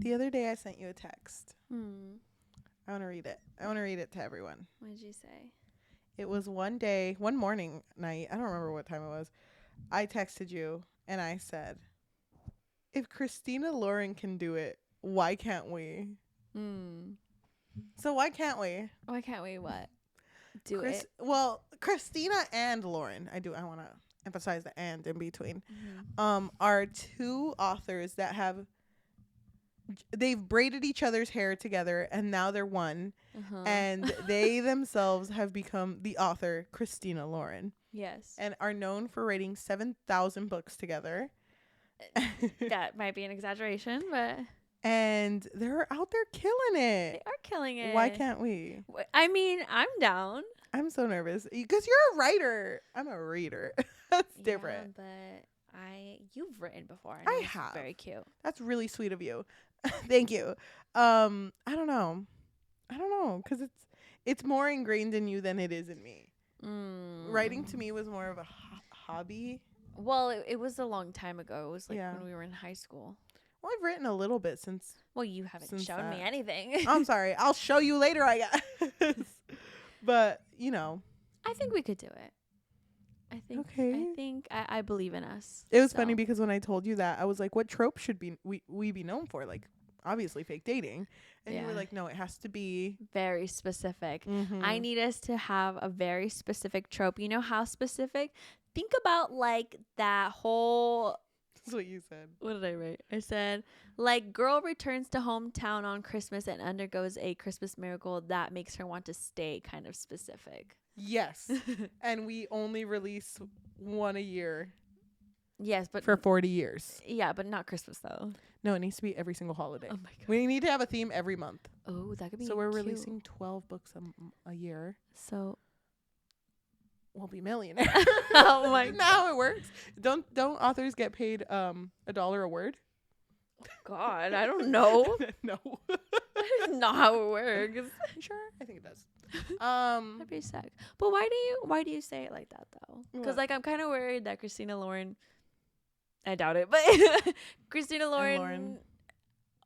The other day I sent you a text. I want to read it. I want to read it to everyone. What did you say? It was one morning, night. I don't remember what time it was. I texted you and I said, if Christina Lauren can do it, why can't we? So why can't we? Why can't we what? Do it? Well, Christina and Lauren. I want to emphasize the and in between. Are two authors that they've braided each other's hair together and now they're one. And they themselves have become the author Christina Lauren. Yes. And are known for writing 7,000 books together. That might be an exaggeration, but... And they're out there killing it. They are killing it. Why can't we? I mean, I'm down. I'm so nervous. Because you're a writer. I'm a reader. That's different. But you've written before. I have. Very cute. That's really sweet of you. Thank you. I don't know. Because it's more ingrained in you than it is in me. Writing to me was more of a hobby. Well, it was a long time ago. It was like when we were in high school. Well, I've written a little bit since. Well, you haven't shown me anything. I'm sorry. I'll show you later, I guess. But, I think we could do it. I believe in us. It was funny because when I told you that, I was like, what trope should we be known for? Like, obviously fake dating. And you were like, no, it has to be very specific. I need us to have a very specific trope. You know how specific? Think about like that whole... That's what you said. What did I write? I said, like, girl returns to hometown on Christmas and undergoes a Christmas miracle that makes her want to stay, kind of specific. Yes. And we only release one a year. Yes, but... For 40 years. Yeah, but not Christmas, though. No, it needs to be every single holiday. Oh, my God. We need to have a theme every month. Oh, that could be So we're releasing 12 books a year. So... We'll be millionaires. Oh my God. Now it works. Don't authors get paid $1 a word? God, I don't know. No. That is not how it works. You sure? I think it does. That'd be sick. But why do you say it like that though? Because like I'm kind of worried that Christina Lauren, I doubt it, but Christina Lauren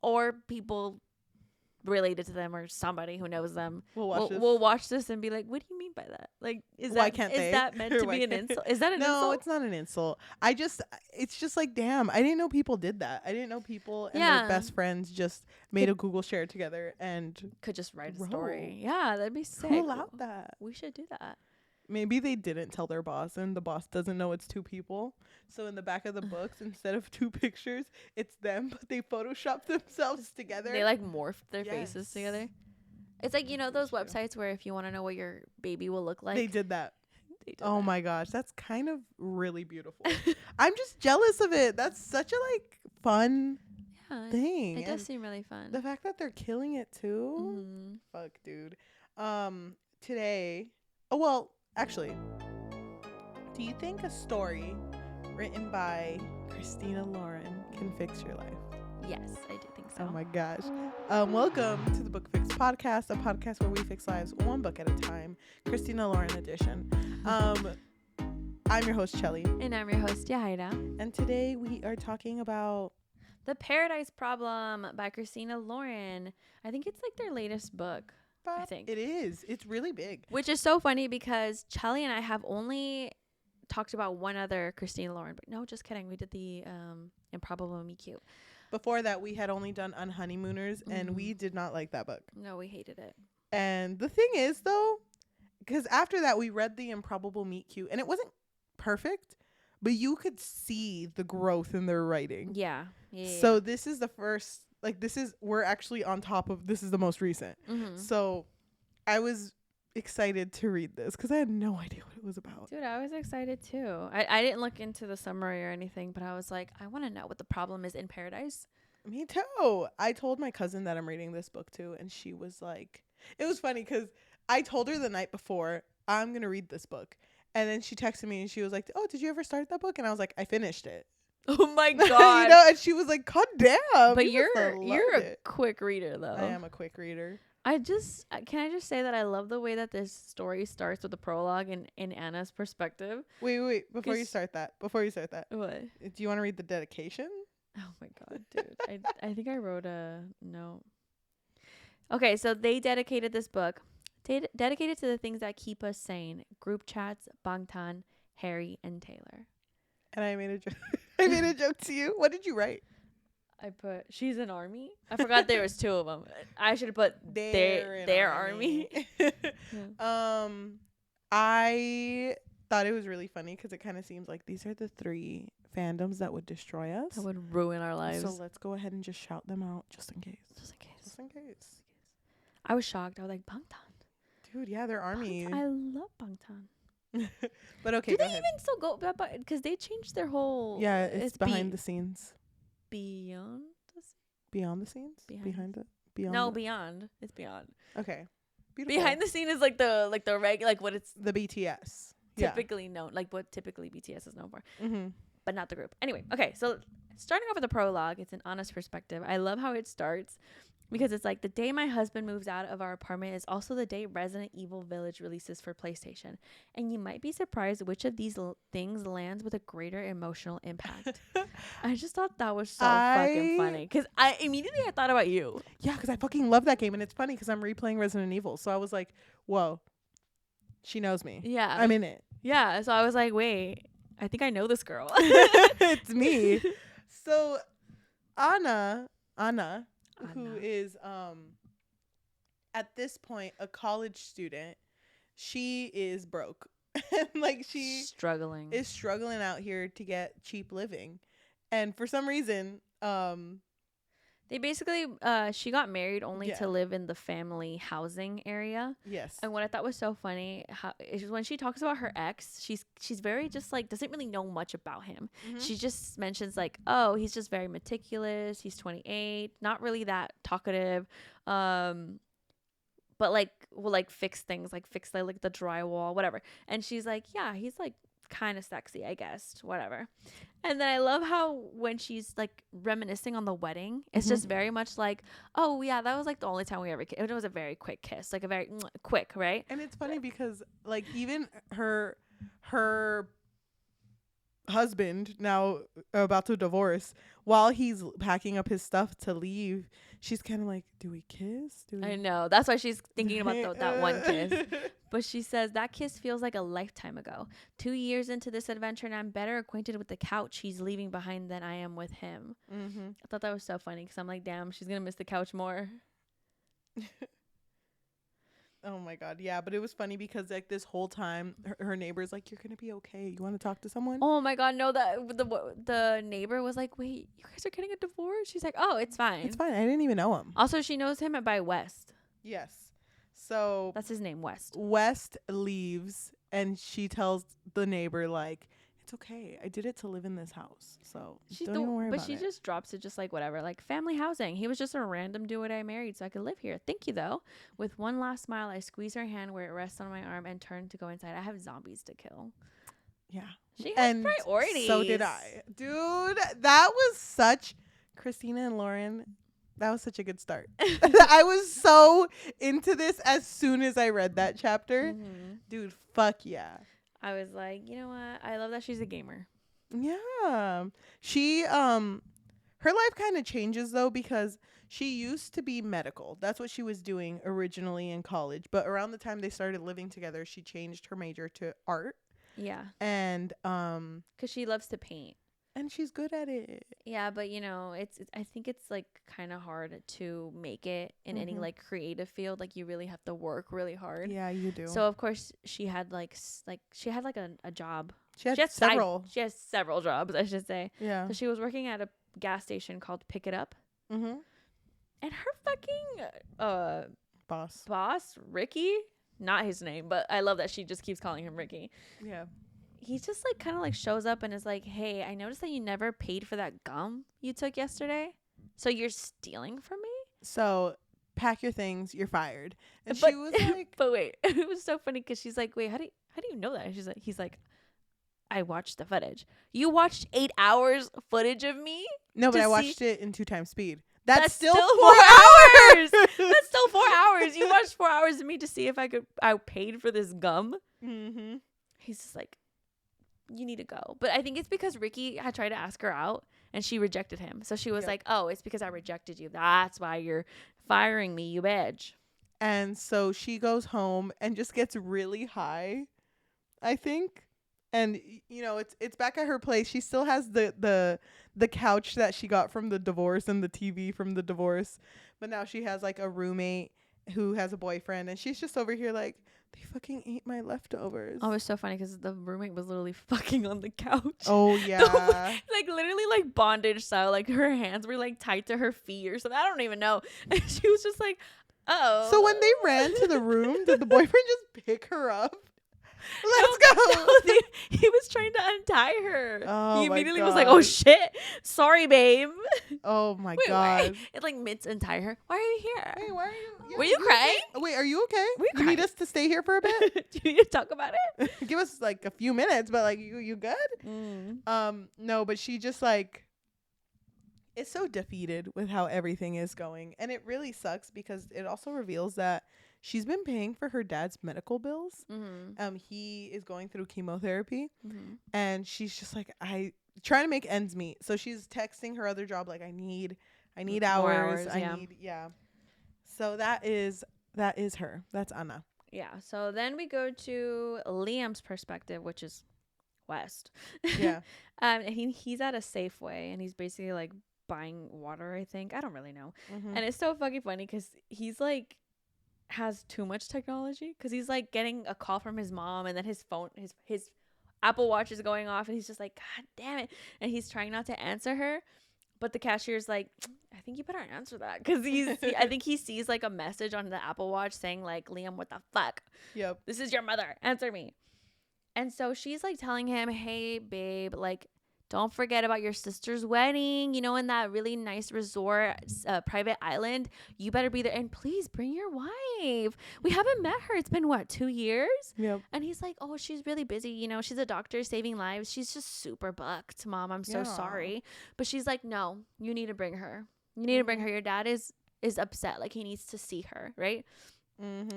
or people related to them or somebody who knows them we'll watch this and be like, what do you mean by that? Like, is that meant to be an insult? Is that an insult? No, it's not an insult. It's just like, damn, I didn't know people did that. I didn't know people and their best friends just made a Google share together and could just write a story. Yeah, that'd be sick. Who allowed that? We should do that. Maybe they didn't tell their boss and the boss doesn't know it's two people. So in the back of the books, instead of two pictures, it's them, but they photoshopped themselves together. They like morphed their faces together. It's like, those websites where if you want to know what your baby will look like. They did that. Oh my gosh. That's kind of really beautiful. I'm just jealous of it. That's such a fun thing. It does seem really fun. The fact that they're killing it too. Fuck, dude. Today. Oh, well. Actually, do you think a story written by Christina Lauren can fix your life? Yes, I do think so. Oh my gosh. Welcome to the Book Fix Podcast, a podcast where we fix lives one book at a time. Christina Lauren edition. I'm your host, Cheli. And I'm your host, Yajaira. And today we are talking about The Paradise Problem by Christina Lauren. I think it's like their latest book. I think it is. It's really big. Which is so funny because Cheli and I have only talked about one other Christina Lauren. But no, just kidding. We did the Improbable Me Cute. Before that, we had only done Unhoneymooners, and we did not like that book. No, we hated it. And the thing is, though, because after that, we read the Improbable Meet Cute, and it wasn't perfect, but you could see the growth in their writing. Yeah. So this is the first... we're actually on top of, this is the most recent. So I was excited to read this because I had no idea what it was about. Dude, I was excited too. I didn't look into the summary or anything, but I was like, I want to know what the problem is in Paradise. Me too. I told my cousin that I'm reading this book too, and she was like, it was funny because I told her the night before, I'm going to read this book. And then she texted me and she was like, oh, did you ever start that book? And I was like, I finished it. Oh my God. And she was like, God damn. But you're a quick reader though. I am a quick reader. Can I just say that I love the way that this story starts with the prologue and in Anna's perspective. Wait. Before you start that. What? Do you want to read the dedication? Oh my god, dude. I think I wrote a note. Okay, so they dedicated this book, dedicated to the things that keep us sane: group chats, Bangtan, Harry, and Taylor. And I made a joke. I made a joke to you. What did you write? I put, she's an army. I forgot there was two of them. I should have put their army. Yeah. I thought it was really funny because it kind of seems like these are the 3 fandoms that would destroy us. That would ruin our lives. So let's go ahead and just shout them out just in case. Just in case. I was shocked. I was like, Bangtan. Dude, yeah, they're army. I love Bangtan. But okay, do they even still go? Because they changed their whole. Yeah, it's behind the scenes. Beyond the scenes? Beyond the scenes? Behind it? Beyond. No, beyond. It's beyond. Okay. Beautiful. Behind the scene is like the what it's the BTS. Typically known, like what typically BTS is known for. Mm-hmm. But not the group. Anyway, okay, so starting off with the prologue, it's an honest perspective. I love how it starts because it's like the day my husband moves out of our apartment is also the day Resident Evil Village releases for PlayStation. And you might be surprised which of these things lands with a greater emotional impact. I just thought that was so fucking funny because I immediately thought about you. Yeah, because I fucking love that game. And it's funny because I'm replaying Resident Evil. So I was like, whoa, she knows me. Yeah. I'm in it. Yeah. So I was like, wait, I think I know this girl. It's me. So Anna, who is at this point a college student, she is broke. And like she is struggling out here to get cheap living. And for some reason, they basically she got married only to live in the family housing area. Yes. And what I thought was so funny is when she talks about her ex, she's very just like doesn't really know much about him. Mm-hmm. She just mentions like, oh, he's just very meticulous. He's 28, not really that talkative. But like will like fix things, like fix like the drywall, whatever. And she's like, yeah, he's like kind of sexy, I guess, whatever. And then I love how when she's like reminiscing on the wedding, it's just very much like, oh yeah, that was like the only time we ever kissed. It was a very quick kiss, like a very quick, right? And it's funny because like even her husband, now about to divorce, while he's packing up his stuff to leave, she's kind of like, do we kiss? I know, that's why she's thinking about that one kiss. But she says that kiss feels like a lifetime ago. 2 years into this adventure, and I'm better acquainted with the couch he's leaving behind than I am with him. I thought that was so funny because I'm like, damn, she's gonna miss the couch more. Oh my god, yeah. But it was funny because like this whole time her neighbor's like, you're gonna be okay, you want to talk to someone? Oh my god, no, that the neighbor was like, wait, you guys are getting a divorce? She's like, oh, it's fine, I didn't even know him. Also, she knows him by West. Yes. So that's his name, West. West leaves and she tells the neighbor like, it's okay, I did it to live in this house, so don't even worry about it. But she just drops it just like whatever, like family housing. He was just a random dude I married so I could live here. Thank you though. With one last smile, I squeeze her hand where it rests on my arm and turn to go inside. I have zombies to kill. Yeah. She has priorities. So did I. Dude, that was such Christina and Lauren. That was such a good start. I was so into this as soon as I read that chapter. Dude, fuck yeah. I was like, you know what? I love that she's a gamer. Yeah. She, her life kind of changes though because she used to be medical. That's what she was doing originally in college. But around the time they started living together, she changed her major to art. Yeah. And, 'cause she loves to paint. And she's good at it. Yeah, but you know, it's I think it's like kind of hard to make it in any like creative field. Like you really have to work really hard. Yeah, you do. So of course she had like a job. She has several jobs, I should say. Yeah. So she was working at a gas station called Pick It Up. And her fucking boss Ricky, not his name, but I love that she just keeps calling him Ricky. Yeah. He just like kind of like shows up and is like, hey, I noticed that you never paid for that gum you took yesterday, so you're stealing from me. So pack your things, you're fired. And she was like, but wait, it was so funny because she's like, wait, how do you know that? And he's like, I watched the footage. You watched 8 hours footage of me? No, but I watched it in 2 times speed. That's still 4 hours. That's still 4 hours. You watched 4 hours of me to see if I paid for this gum. He's just like, you need to go. But I think it's because Ricky had tried to ask her out and she rejected him. So she was like, oh, it's because I rejected you. That's why you're firing me, you bitch. And so she goes home and just gets really high, I think. And you know, it's back at her place. She still has the couch that she got from the divorce and the TV from the divorce. But now she has like a roommate who has a boyfriend, and she's just over here like, they fucking ate my leftovers. Oh, it's so funny because the roommate was literally fucking on the couch. Oh yeah. Like literally like bondage style. Like her hands were like tied to her feet or something. I don't even know. And she was just like, oh. So when they ran to the room, did the boyfriend just pick her up? Let's go. No, he was trying to untie her. Oh, he immediately was like, oh shit. Sorry, babe. Oh my Wait, god. It like mid untie her. Why are you here? Wait, why are you? Were you crying? Okay? Wait, are you okay? Were you need us to stay here for a bit? Do you need to talk about it? Give us like a few minutes, but like you good? No, but she just like is so defeated with how everything is going, and it really sucks because it also reveals that she's been paying for her dad's medical bills. He is going through chemotherapy, and she's just like, trying to make ends meet. So she's texting her other job like, I need hours. I need. So that is her. That's Anna. Yeah. So then we go to Liam's perspective, which is West. Yeah. And he's at a Safeway, and he's basically like buying water, I think. I don't really know. And it's so fucking funny because he's like has too much technology, because he's like getting a call from his mom, and then his phone, his Apple Watch is going off, and he's just like, God damn it. And he's trying not to answer her. But the cashier's like, I think you better answer that, because I think he sees like a message on the Apple Watch saying like, Liam, what the fuck? Yep. This is your mother. Answer me. And so she's like telling him, hey, babe, like, don't forget about your sister's wedding, you know, in that really nice resort, private island. You better be there. And please bring your wife. We haven't met her. It's been, what, 2 years? Yep. And he's like, oh, she's really busy. You know, she's a doctor saving lives. She's just super booked, Mom. I'm so sorry. But she's like, no, you need to bring her. You need to bring her. Your dad is upset. Like, he needs to see her, right?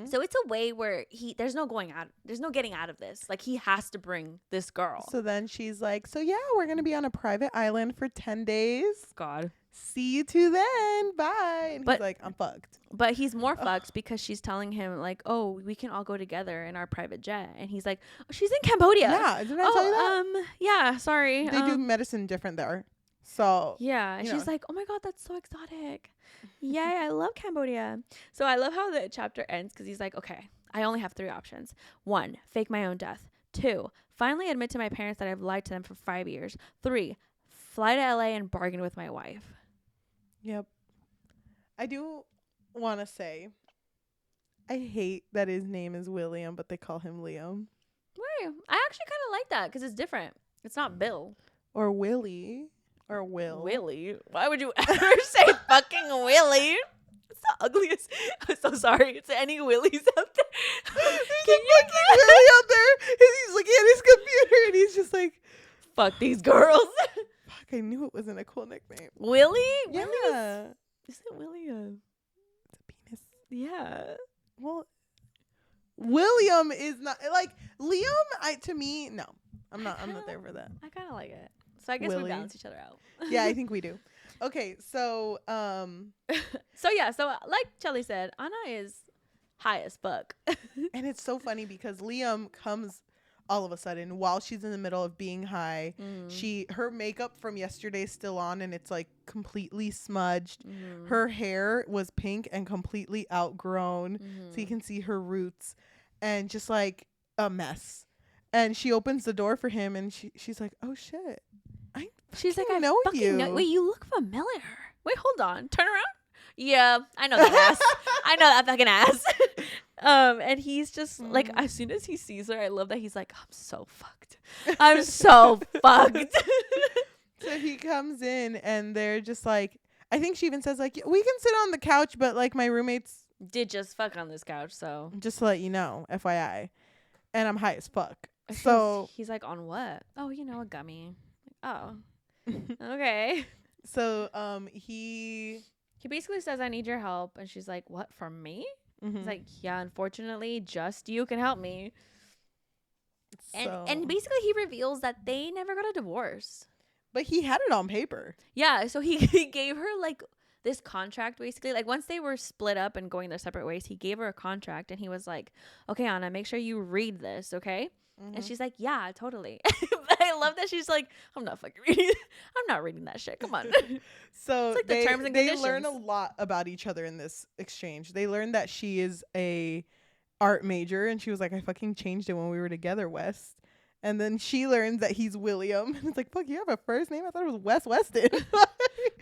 So it's a way where there's no getting out of this. Like, he has to bring this girl. So then she's like, so yeah, we're going to be on a private island for 10 days. God. See you two then. Bye. And he's like, I'm fucked. But he's more fucked because she's telling him like, oh, we can all go together in our private jet. And he's like, oh, she's in Cambodia. Yeah. Didn't I tell you that? Yeah, sorry. They do medicine different there. So. Yeah. And she's like, oh my God, that's so exotic. Yeah, I love Cambodia. So I love how the chapter ends, because he's like, okay, I only have 3 options. 1, fake my own death. 2, finally admit to my parents that I've lied to them for 5 years. 3, fly to LA and bargain with my wife. Yep. I do want to say, I hate that his name is William, but they call him Liam. Why? I actually kind of like that because it's different. It's not Bill. Or Willie. Or Will. Willie? Why would you ever say fucking Willie? It's the ugliest. I'm so sorry. It's any Willies out there. Can you get Willie out there? And he's looking at his computer and he's just like, fuck these girls. Fuck, I knew it wasn't a cool nickname. Willie? Yeah. Willie isn't Willie it's a penis. Yeah. Well, William is not like Liam. To me, no. I'm not there for that. I kind of like it. So I guess we balance each other out. Yeah, I think we do. Okay, so so like Cheli said, Anna is high as fuck. And it's so funny because Liam comes all of a sudden while she's in the middle of being high. Her makeup from yesterday is still on, and it's like completely smudged. Her hair was pink and completely outgrown, so you can see her roots, and just like a mess. And she opens the door for him, and she's like, oh shit. She's like, I know you. Wait, you look familiar. Wait, hold on. Turn around. Yeah, I know that ass. I know that fucking ass. And he's just like, as soon as he sees her, I love that he's like, I'm so fucked. I'm so fucked. So he comes in, and they're just like, I think she even says like, we can sit on the couch, but like my roommates did just fuck on this couch, so just to let you know, FYI. And I'm high as fuck. So he's like, on what? Oh, a gummy. Oh. Okay. So he basically says, I need your help, and she's like, what, from me? He's like, yeah, unfortunately just you can help me. And basically he reveals that they never got a divorce. But he had it on paper. Yeah, so he gave her like this contract basically. Like once they were split up and going their separate ways, he gave her a contract and he was like, "Okay, Anna, make sure you read this, okay?" And she's like, "Yeah, totally." But I love that she's like, "I'm not fucking reading. I'm not reading that shit. Come on." So it's like the terms and conditions. They learn a lot about each other in this exchange. They learn that she is a art major, and she was like, "I fucking changed it when we were together, West." And then she learns that he's William. And it's like, fuck, you have a first name? I thought it was West Weston.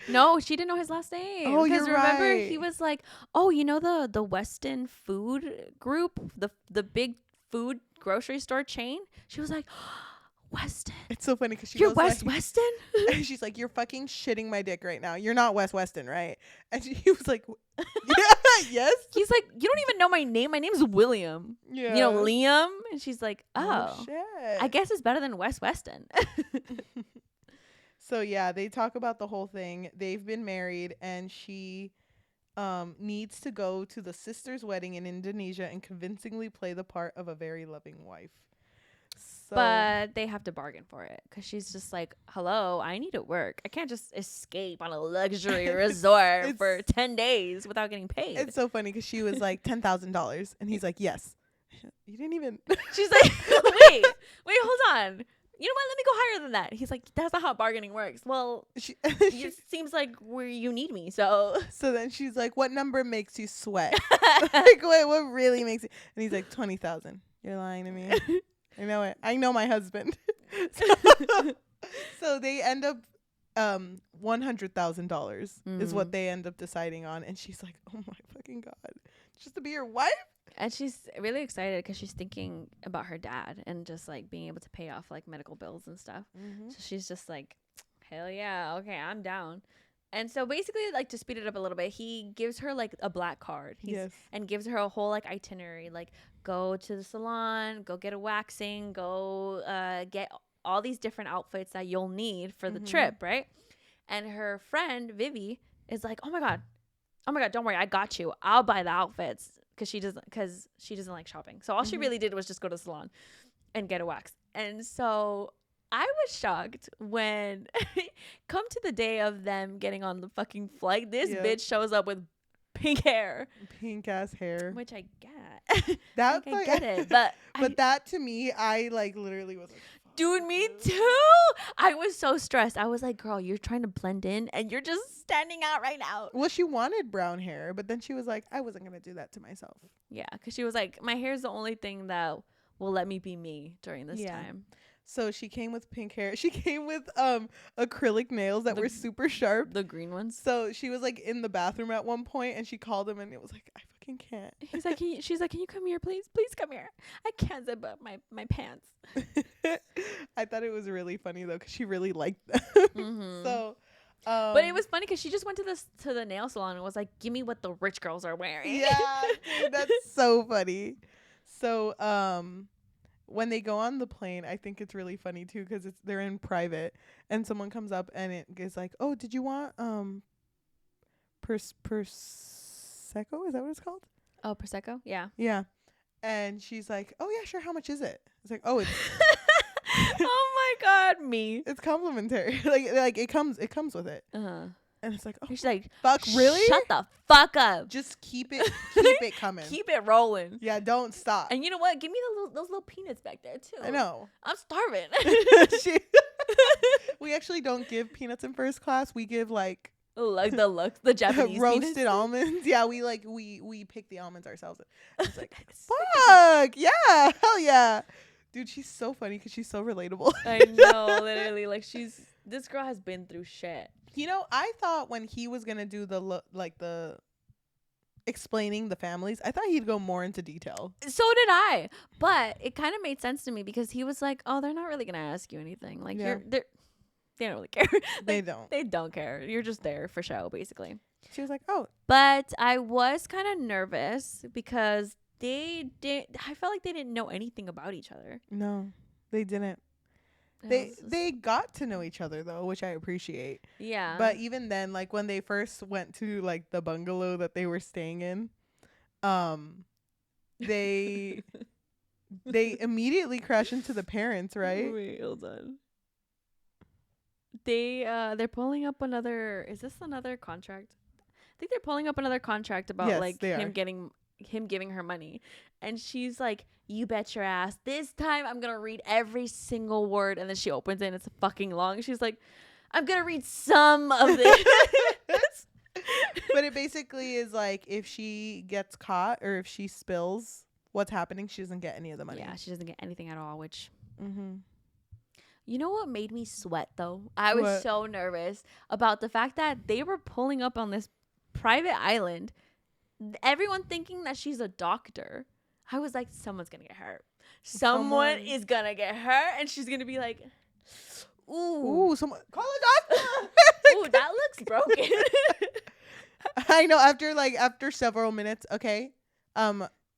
No, she didn't know his last name. Oh, you're remember right. he was like, "Oh, you know the Weston food group, the big food grocery store chain?" She was like, "Weston." It's so funny because she You're goes West like, Weston? and she's like, "You're fucking shitting my dick right now. You're not West Weston, right?" And he was like, "Yeah, yes." He's like, "You don't even know my name. My name's William." Yeah. You know, Liam. And she's like, Oh, shit. shit. I guess it's better than West Weston. So yeah, they talk about the whole thing. They've been married, and she needs to go to the sister's wedding in Indonesia and convincingly play the part of a very loving wife. So, but they have to bargain for it because she's just like, "Hello, I need to work. I can't just escape on a luxury resort for 10 days without getting paid." it's so funny because she was like $10,000, and he's like, "Yes." You didn't even. She's like, wait, hold on. You know what? Let me go higher than that. He's like, "That's not how bargaining works." Well, it seems like you need me, so. So then she's like, "What number makes you sweat?" Like, wait, what really makes you? And he's like, 20,000. You're lying to me. I know it. I know my husband. So they end up, $100,000 is what they end up deciding on, and she's like, "Oh my fucking god, just to be your wife." And she's really excited because she's thinking about her dad and just like being able to pay off like medical bills and stuff. So she's just like, "Hell yeah, okay, I'm down." And so basically, like, to speed it up a little bit, he gives her like a black card. And gives her a whole like itinerary, like go to the salon, go get a waxing, go get all these different outfits that you'll need for the trip, right? And her friend Vivi is like, "Oh my god, don't worry, I got you. I'll buy the outfits." Because she doesn't like shopping. So all she really did was just go to the salon and get a wax. And so I was shocked when come to the day of them getting on the fucking flight, this bitch shows up with pink hair. Pink ass hair. Which I get. That's I get it. But that to me, I like literally was like, dude, me too. I was so stressed. I was like, "Girl, you're trying to blend in and you're just standing out right now." well, she wanted brown hair, but then she was like, "I wasn't going to do that to myself." Yeah, because she was like, "My hair is the only thing that will let me be me during this time." So she came with pink hair. She came with acrylic nails that were super sharp. The green ones. So she was like in the bathroom at one point, and she called him, and it was like, "I fucking can't." He's like, she's like, "Can you come here, please? Please come here. I can't zip up my pants." I thought it was really funny though, because she really liked them. So, but it was funny because she just went to the nail salon and was like, "Give me what the rich girls are wearing." Yeah, dude, that's so funny. So, when they go on the plane, I think it's really funny too because they're in private, and someone comes up and it is like, "Oh, did you want prosecco? Is that what it's called?" Oh, prosecco. Yeah. Yeah, and she's like, "Oh yeah, sure. How much is it?" It's like, "Oh, it's." Oh my god, me. It's complimentary. like it comes with it. And it's like, "Oh, she's like, fuck, really? Shut the fuck up. Just keep it coming. Keep it rolling. Yeah, don't stop." And you know what? Give me those little peanuts back there too. I know. I'm starving. We actually don't give peanuts in first class. We give like the Japanese roasted peanuts. Almonds. Yeah, we pick the almonds ourselves. It's like, fuck yeah, hell yeah, dude. She's so funny because she's so relatable. I know, literally. Like this girl has been through shit. You know, I thought when he was gonna do the explaining the families, I thought he'd go more into detail. So did I, but it kind of made sense to me because he was like, "Oh, they're not really gonna ask you anything. Like they don't really care. They don't. They don't care. You're just there for show, basically." She was like, "Oh," but I was kind of nervous because I felt like they didn't know anything about each other. No, they didn't. They got to know each other though, which I appreciate. Yeah. But even then, like when they first went to like the bungalow that they were staying in, they immediately crash into the parents, right? Wait, hold on. they're pulling up another. Is this another contract? I think they're pulling up another contract about Yes, like they are. him giving her money, and she's like, "You bet your ass. This time I'm gonna read every single word." And then she opens it, and it's fucking long. She's like, "I'm gonna read some of this." But it basically is like if she gets caught or if she spills what's happening, she doesn't get any of the money. Yeah, she doesn't get anything at all. Which, Mm-hmm. you know what made me sweat though? I was What? so nervous about the fact that they were pulling up on this private island. Everyone thinking that she's a doctor. I was like, someone's gonna get hurt. Someone is gonna get hurt, and she's gonna be like, "Ooh, Someone call a doctor." ooh, that looks broken." I know. After several minutes, okay.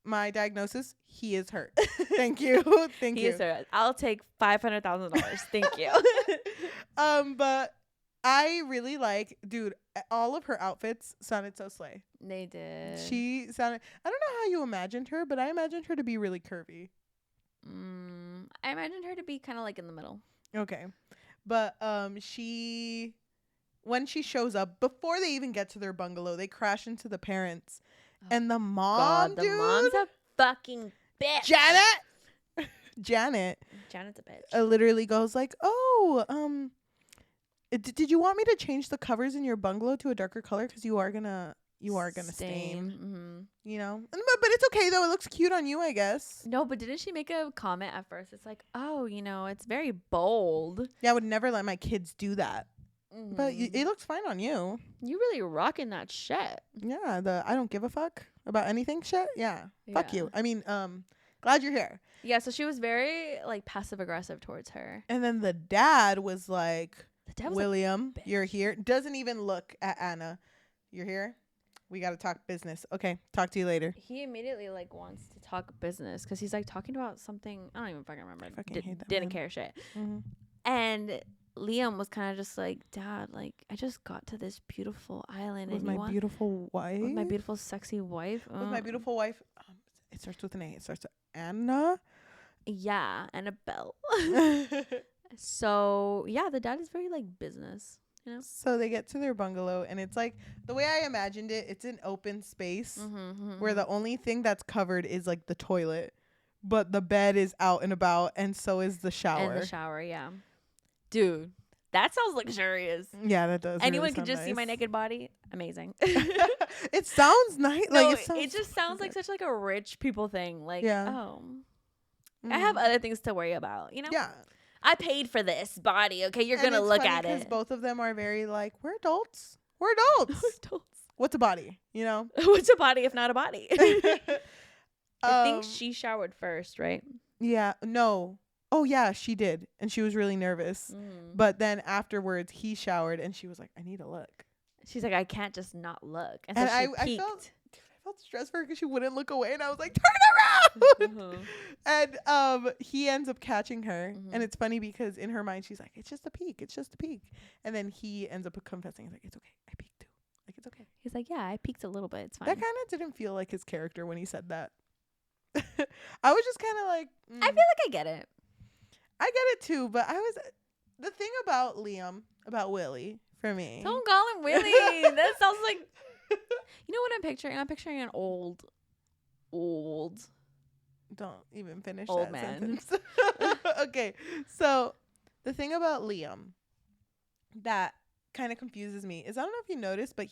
My diagnosis: he is hurt. Thank you, thank He you. is hurt. I'll take $500,000. Thank you. But I really like, dude. All of her outfits sounded so slay. They did. She sounded. I don't know how you imagined her, but I imagined her to be really curvy. I imagined her to be kind of like in the middle. Okay, but she, when she shows up, before they even get to their bungalow, they crash into the parents, and the mom, the dude, mom's a fucking bitch. Janet Janet's a bitch. literally goes like, "Oh, did you want me to change the covers in your bungalow to a darker color because you are gonna stain, Mm-hmm. you know? But it's okay though. It looks cute on you, I guess." No, but didn't she make a comment at first? It's like, oh, it's very bold. Yeah, I would never let my kids do that. Mm-hmm. But it looks fine on you. You really rocking that shit. Yeah, the I don't give a fuck about anything shit. Yeah. Fuck you. I mean, glad you're here. Yeah, so she was very like passive aggressive towards her. And then the dad was like, The dad was "William, you're here." Doesn't even look at Anna. "You're here? We got to talk business." "Okay, talk to you later." He immediately like wants to talk business because he's like talking about something. I don't even fucking remember. I fucking hate that didn't man. care shit. Mm-hmm. And Liam was kind of just like, "Dad, like I just got to this beautiful island With and my beautiful wife. with my beautiful sexy wife. With my beautiful wife. It starts with an A. It starts with Anna. Yeah, Annabelle." So yeah, the dad is very like business. So they get to their bungalow, and it's like the way I imagined it. It's an open space where the only thing that's covered is like the toilet, but the bed is out and about, and so is the shower. And the shower, yeah. Dude, that sounds luxurious. Yeah, that does. Anyone really could just see nice. my naked body. Amazing. It sounds nice. No, Like it just sounds like such like a rich people thing. Like, Yeah. oh, I have other things to worry about. Yeah. I paid for this body. Okay, you're And gonna it's look funny at 'cause it. both of them are very like, we're adults. We're adults. What's a body? You know. What's a body if not a body? I think Um, she showered first, right? Yeah. No. Oh yeah, she did, and she was really nervous. But then afterwards, he showered, and she was like, "I need to look." She's like, I can't just not look. And so And she I peeked. felt stressed for her because she wouldn't look away, and I was like, "Turn around!" Mhm. And he ends up catching her, Mhm. and it's funny because in her mind she's like, "It's just a peek, it's just a peek," and then he ends up confessing, he's like, "It's okay, I peeked too, like it's okay." He's like, yeah, I peeked a little bit. It's fine. That kind of didn't feel like his character when he said that. I was just kind of like, I feel like I get it. I get it too, but the thing about Liam, about Willie, for me. Don't call him Willie. That sounds like, you know what I'm picturing? I'm picturing an old. Don't even finish Old that man. sentence. Okay, so the thing about Liam that kind of confuses me is I don't know if you noticed, but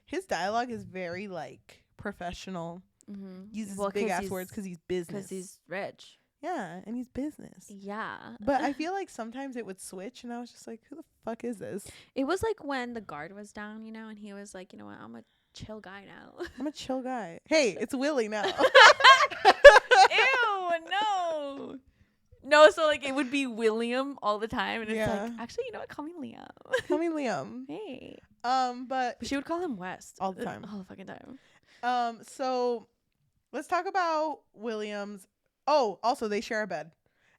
his dialogue is very like professional. Mm-hmm. He uses big ass words because he's business. Because he's rich. Yeah, and he's business. Yeah. But I feel like sometimes it would switch, and I was just like, "Who the fuck is this?" It was like when the guard was down, and he was like, you know what, I'm a chill guy now. I'm a chill guy. Hey, it's Willie now. Ew, no. No, so like it would be William all the time, and it's Yeah. like, actually, you know what, call me Liam. Call me Liam. Hey. But But she would call him West. All the time. All the fucking time. So let's talk about William's. Oh, also they share a bed,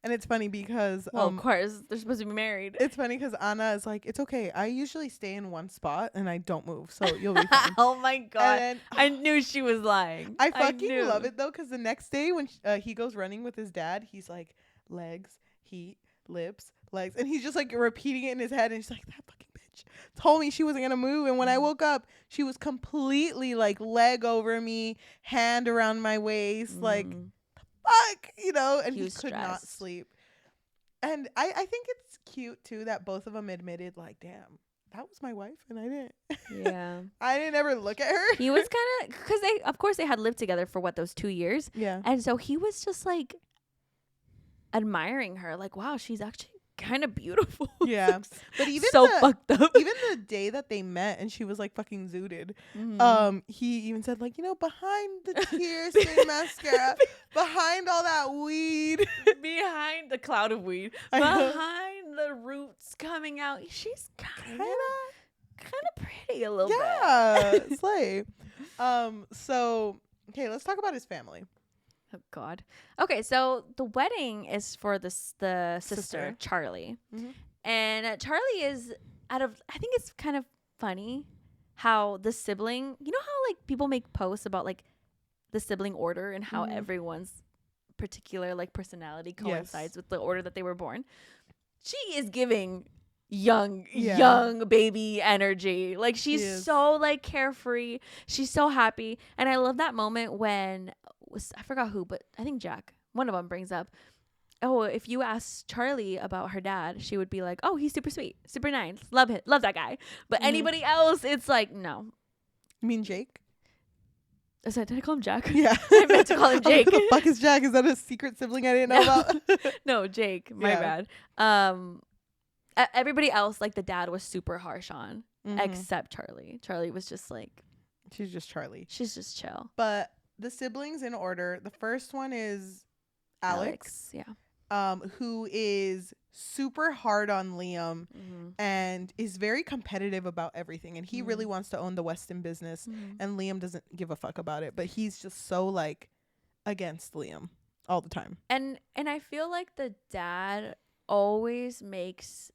and it's funny because Well, of course, they're supposed to be married. it's funny because Anna is like, "It's okay. I usually stay in one spot and I don't move, so you'll be fine." Oh my god. And then, I knew she was lying. I fucking knew. love it though, because the next day when he goes running with his dad, he's like, legs, heat, lips, legs, and he's just like repeating it in his head, and he's like, that fucking bitch told me she wasn't gonna move, and when I woke up, she was completely like leg over me, hand around my waist, like fuck, you know, and he could not sleep. And I think it's cute too that both of them admitted, like, damn, that was my wife, and I didn't. Yeah. I didn't ever look at her. He was kind of, because of course they had lived together for those 2 years. Yeah. And so he was just like admiring her, like, wow, she's actually kind of beautiful. Yeah. But even fucked up. Even the day that they met and she was like fucking zooted, he even said, like, you know, behind the tear stained mascara, behind all that weed, behind the cloud of weed, behind the roots coming out, she's kind of pretty a little bit. Yeah. Slay. So okay, let's talk about his family. Oh God. Okay, so the wedding is for the sister Charlie, and Charlie is I think it's kind of funny how the sibling. You know how like people make posts about like the sibling order and how everyone's particular like personality coincides with the order that they were born. She is giving young baby energy. Like she's so like carefree. She's so happy, and I love that moment when. I forgot who, but I think Jack, one of them, brings up, oh, if you ask Charlie about her dad, she would be like, oh, he's super sweet, super nice, love that guy. But anybody else, it's like, no. You mean Jake? Did I call him Jack? Yeah. I meant to call him Jake. Who the fuck is Jack? Is that a secret sibling I didn't know about? No, Jake. My bad. Everybody else, like the dad was super harsh on, except Charlie. Charlie was just like, she's just Charlie. She's just chill. But the siblings in order. The first one is Alex. Yeah. Who is super hard on Liam and is very competitive about everything. And he really wants to own the Weston business. And Liam doesn't give a fuck about it. But he's just so like against Liam all the time. And I feel like the dad always pits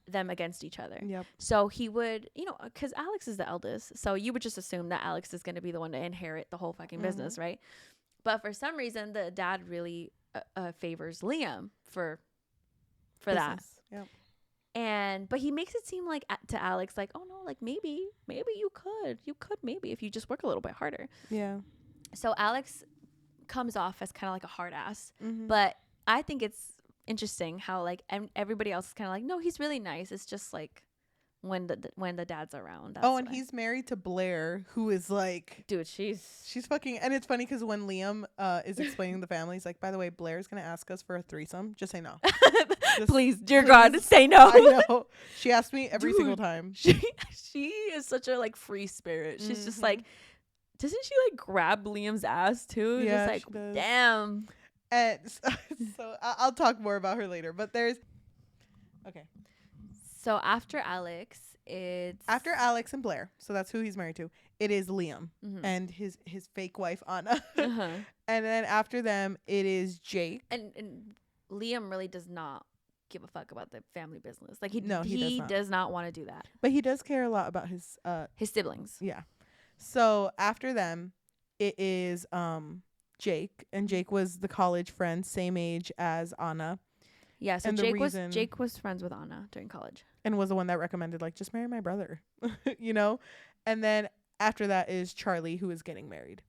them against each other. Yep. So he would, you know, because Alex is the eldest, so you would just assume that Alex is going to be the one to inherit the whole fucking business, right? But for some reason, the dad really favors Liam for that. Yep. But he makes it seem like to Alex, like, oh no, like maybe you could maybe if you just work a little bit harder. Yeah. So Alex comes off as kind of like a hard ass, but I think it's interesting how like everybody else is kind of like, no, he's really nice. It's just like when the dad's around. That's and he's married to Blair, who is like, dude, she's fucking. And it's funny because when Liam is explaining the family, he's like, by the way, Blair's gonna ask us for a threesome. Just say no. Please, dear God, say no. I know. She asked me every single time. She is such a like free spirit. She's just like, doesn't she like grab Liam's ass too? Yeah, just like, damn. And so I'll talk more about her later. But there's okay. So after Alex and Blair, so that's who he's married to. It is Liam and his fake wife Anna. And then after them, it is Jake. And Liam really does not give a fuck about the family business. Like he does not want to do that. But he does care a lot about his siblings. Yeah. So after them, it is Jake, and Jake was the college friend, same age as Anna. Yeah, so Jake was friends with Anna during college. And was the one that recommended, like, just marry my brother, you know? And then after that is Charlie, who is getting married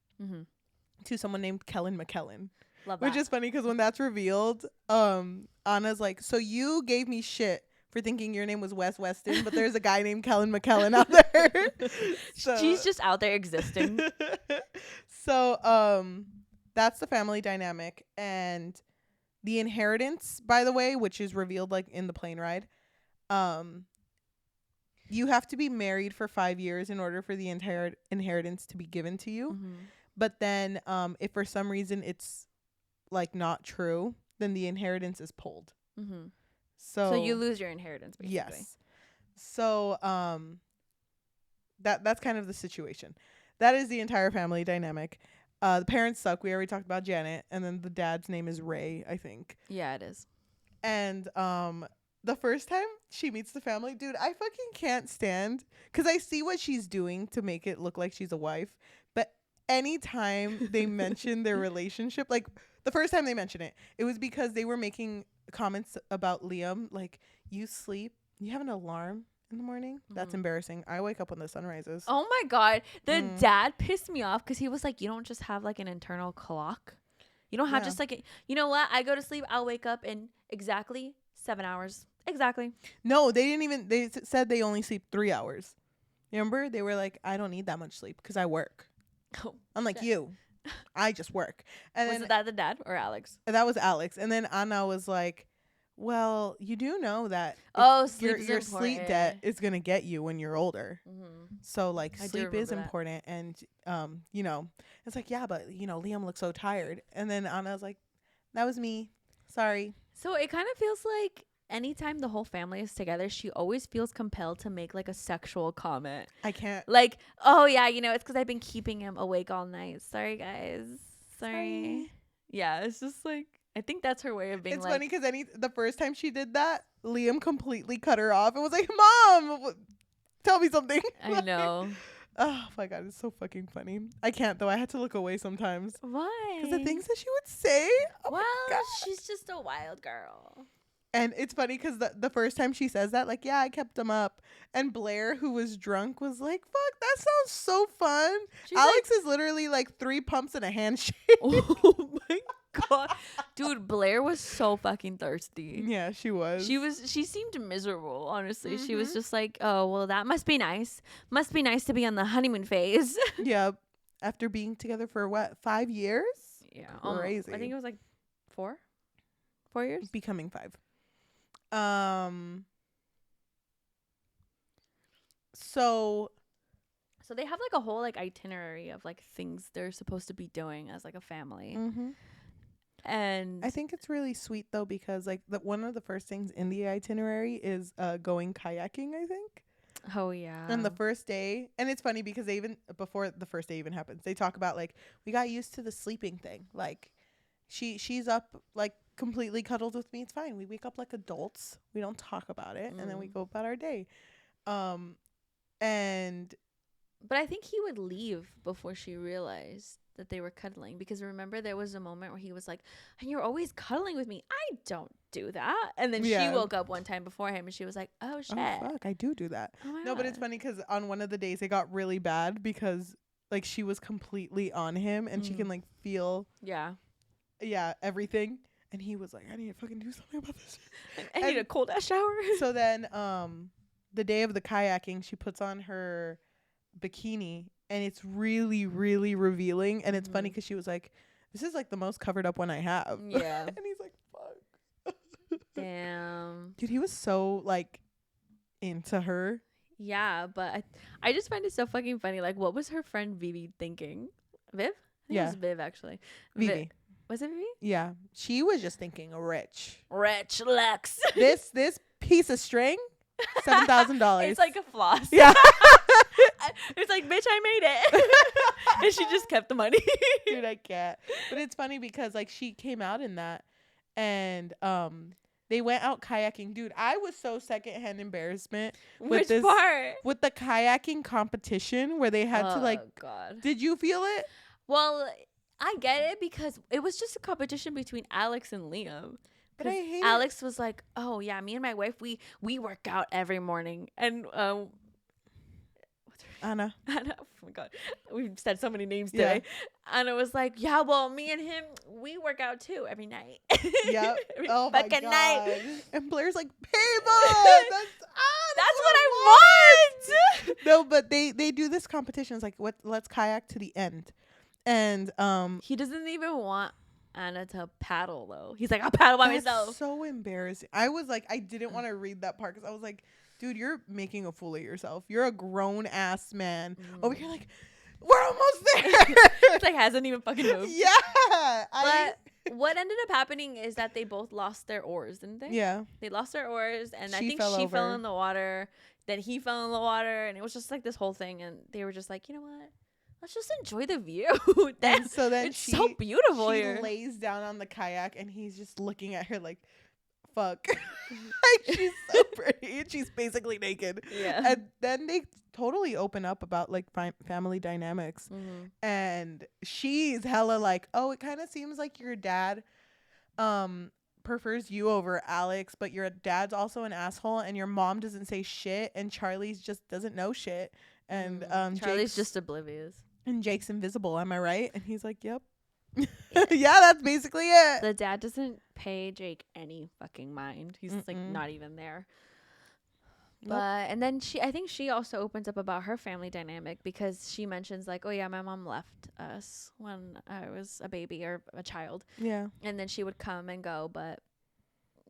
to someone named Kellen McKellen. Love that. Which is funny because when that's revealed, Anna's like, so you gave me shit for thinking your name was Wes Weston, but there's a guy named Kellen McKellen out there. So, she's just out there existing. So, that's the family dynamic. And the inheritance, by the way, which is revealed like in the plane ride, you have to be married for 5 years in order for the entire inheritance to be given to you. But then if for some reason it's like not true, then the inheritance is pulled. So you lose your inheritance, basically. Yes. So that's kind of the situation. That is the entire family dynamic. The parents suck. We already talked about Janet, and then the dad's name is Ray, I think. Yeah, it is. And the first time she meets the family, dude, I fucking can't stand, because I see what she's doing to make it look like she's a wife, but anytime they mention their relationship, like the first time they mentioned it, it was because they were making comments about Liam, like, you have an alarm in the morning. That's embarrassing. I wake up when the sun rises. Oh my God. The dad pissed me off because he was like, you don't just have like an internal clock. You don't have just like, you know what? I go to sleep. I'll wake up in exactly 7 hours. Exactly. No, they didn't even, they said they only sleep 3 hours. Remember? They were like, I don't need that much sleep because I work. Oh, I'm like, you. I just work. And was that the dad or Alex? That was Alex. And then Anna was like, well, you do know that your sleep debt is going to get you when you're older. So like sleep is important. And, you know, it's like, yeah, but you know, Liam looks so tired. And then Anna was like, that was me. Sorry. So it kind of feels like anytime the whole family is together, she always feels compelled to make like a sexual comment. I can't. Like, oh yeah, you know, it's because I've been keeping him awake all night. Sorry, guys. Sorry. Yeah, it's just like, I think that's her way of being. It's like, funny because the first time she did that, Liam completely cut her off and was like, Mom, tell me something. I know. Oh my God, it's so fucking funny. I can't though. I had to look away sometimes. Why? Because the things that she would say. Oh well, my God. she's just a wild girl. And it's funny because the first time she says that, like, yeah, I kept him up. And Blair, who was drunk, was like, fuck, that sounds so fun. She's Alex is literally like 3 pumps and a handshake. Oh my God. Dude, Blair was so fucking thirsty. Yeah, she was. She seemed miserable, honestly. She was just like, oh, well, that must be nice. Must be nice to be on the honeymoon phase. Yeah. After being together for what, 5 years? Yeah. Crazy. I think it was like 4 years. Becoming 5. So they have like a whole like itinerary of like things they're supposed to be doing as like a family. And I think it's really sweet though because like one of the first things in the itinerary is going kayaking, I think. Oh yeah. And the first day, and it's funny because they even before the first day even happens, they talk about like we got used to the sleeping thing. Like she's up like completely cuddled with me. It's fine. We wake up like adults. We don't talk about it, and then we go about our day. But I think he would leave before she realized that they were cuddling, because remember there was a moment where he was like, and you're always cuddling with me. I don't do that. And then she woke up one time before him and she was like, oh shit. Oh fuck, I do that. Oh no, but it's funny because on one of the days it got really bad because like she was completely on him and she can like feel everything. And he was like, I need to fucking do something about this. I need a cold ass shower. So then the day of the kayaking, she puts on her bikini and it's really, really revealing. And it's funny because she was like, this is like the most covered up one I have. Yeah. And he's like, fuck. Damn. Dude, he was so like into her. Yeah, but I just find it so fucking funny. Like, what was her friend Vivi thinking? Viv? I think it was Viv, actually. Vivi. Was it Vivi? Yeah. She was just thinking rich. Rich Lex. This piece of string, $7,000. It's like a floss. Yeah. It's like, bitch, I made it. And she just kept the money. Dude, I can't. But it's funny because like she came out in that and they went out kayaking. Dude, I was so secondhand embarrassment with Which part? With the kayaking competition where they had to like God. Did you feel it? Well, I get it because it was just a competition between Alex and Liam. But I hate Alex was like, oh yeah, me and my wife, we work out every morning. And Anna. Oh my God, we've said so many names today. Anna was like, yeah, well, me and him, we work out too every night. Yep. Oh my God. Night. And Blair's like, payback. That's what I want. No, but they do this competition. It's like, let's kayak to the end. And he doesn't even want Anna to paddle though. He's like, I'll paddle by myself. So embarrassing. I was like, I didn't want to read that part because I was like, dude, you're making a fool of yourself. You're a grown ass man. Over here, like, we're almost there. It's like hasn't even fucking moved. Yeah. But what ended up happening is that they both lost their oars, didn't they? Yeah. They lost their oars, and I think fell she over. fell in the water. Then he fell in the water, and it was just like this whole thing. And they were just like, you know what? Let's just enjoy the view. And so then it's so beautiful she here. Lays down on the kayak, and he's just looking at her like, fuck. Like, she's so pretty and she's basically naked. Yeah. And then they totally open up about like family dynamics. And she's hella like, oh, it kind of seems like your dad prefers you over Alex, but your dad's also an asshole and your mom doesn't say shit and Charlie's just doesn't know shit. And Charlie's just oblivious. And Jake's invisible, am I right? And he's like, yep. Yeah, that's basically it. The dad doesn't pay Jake any fucking mind. He's like not even there. Nope. But and then I think she also opens up about her family dynamic because she mentions like, oh yeah, my mom left us when I was a baby or a child. Yeah. And then she would come and go, but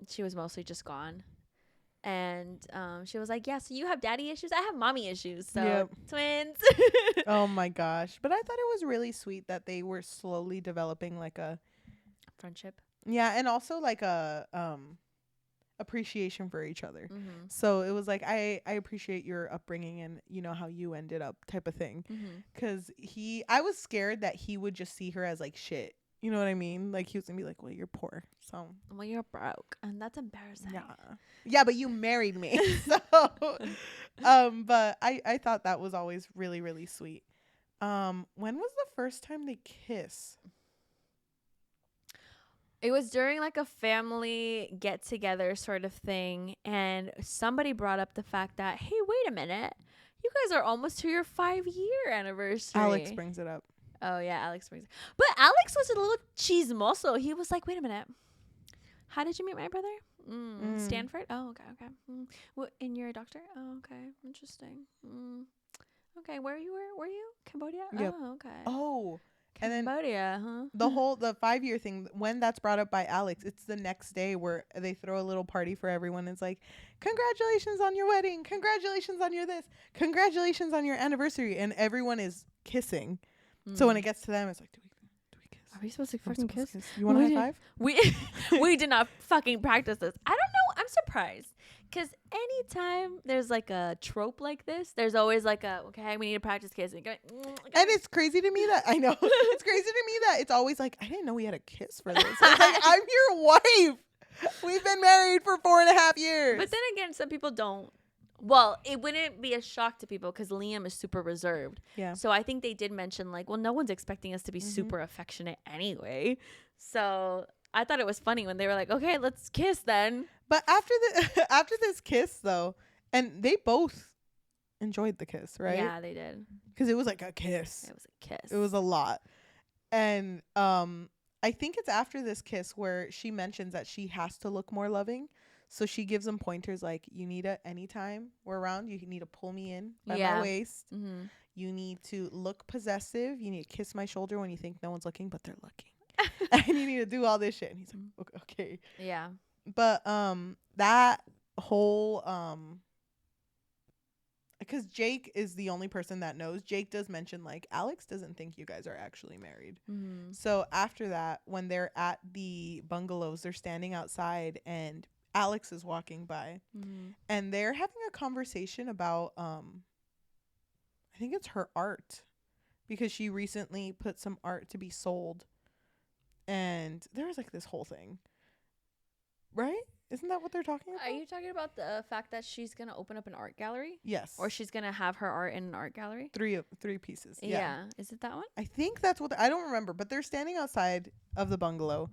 she was mostly just gone. And she was like, yeah, so you have daddy issues? I have mommy issues. So twins. Oh my gosh. But I thought it was really sweet that they were slowly developing like a friendship. Yeah, and also like a appreciation for each other. So it was like, I appreciate your upbringing and you know how you ended up type of thing. Because I was scared that he would just see her as like shit. You know what I mean? Like he was gonna be like, well, you're poor, so well, you're broke, and that's embarrassing. Yeah, but you married me. So but I thought that was always really, really sweet. When was the first time they kiss? It was during like a family get together sort of thing, and somebody brought up the fact that, hey, wait a minute, you guys are almost to your 5-year anniversary. Alex brings it up. Oh yeah, Alex brings it. But Alex was a little chismoso. He was like, wait a minute, how did you meet my brother? Stanford? Oh, okay. What, and you're a doctor? Oh, okay, interesting. Okay, were you Cambodia? Yep. Oh, okay. Oh, Cambodia, huh? The 5-year thing, when that's brought up by Alex, it's the next day where they throw a little party for everyone. It's like, congratulations on your wedding, congratulations on your this, congratulations on your anniversary, and everyone is kissing. So when it gets to them, it's like, do we kiss? Are we supposed to fucking kiss? You want a high five? We did not fucking practice this. I don't know. I'm surprised. Because anytime there's like a trope like this, there's always like okay, we need to practice kissing. And it's crazy to me that, I know, it's crazy to me that it's always like, I didn't know we had a kiss for this. It's like, I'm your wife. We've been married for 4.5 years. But then again, some people don't. Well, it wouldn't be a shock to people because Liam is super reserved. Yeah. So I think they did mention like, well, no one's expecting us to be super affectionate anyway. So I thought it was funny when they were like, okay, let's kiss then. But after this kiss though, and they both enjoyed the kiss, right? Yeah, they did. Because it was like a kiss. It was a kiss. It was a lot. And I think it's after this kiss where she mentions that she has to look more loving. So she gives them pointers like, you need to, anytime we're around, you need to pull me in by my waist. You need to look possessive. You need to kiss my shoulder when you think no one's looking, but they're looking. And you need to do all this shit. And he's like, okay. Yeah. But that whole because Jake is the only person that knows. Jake does mention like, Alex doesn't think you guys are actually married. So after that, when they're at the bungalows, they're standing outside and Alex is walking by and they're having a conversation about I think it's her art, because she recently put some art to be sold, and there was like this whole thing, right? Isn't that what they're talking about? Are you talking about the fact that she's gonna open up an art gallery? Yes. Or she's gonna have her art in an art gallery? Three pieces. Yeah. Is it that one? I think that's what I don't remember, but they're standing outside of the bungalow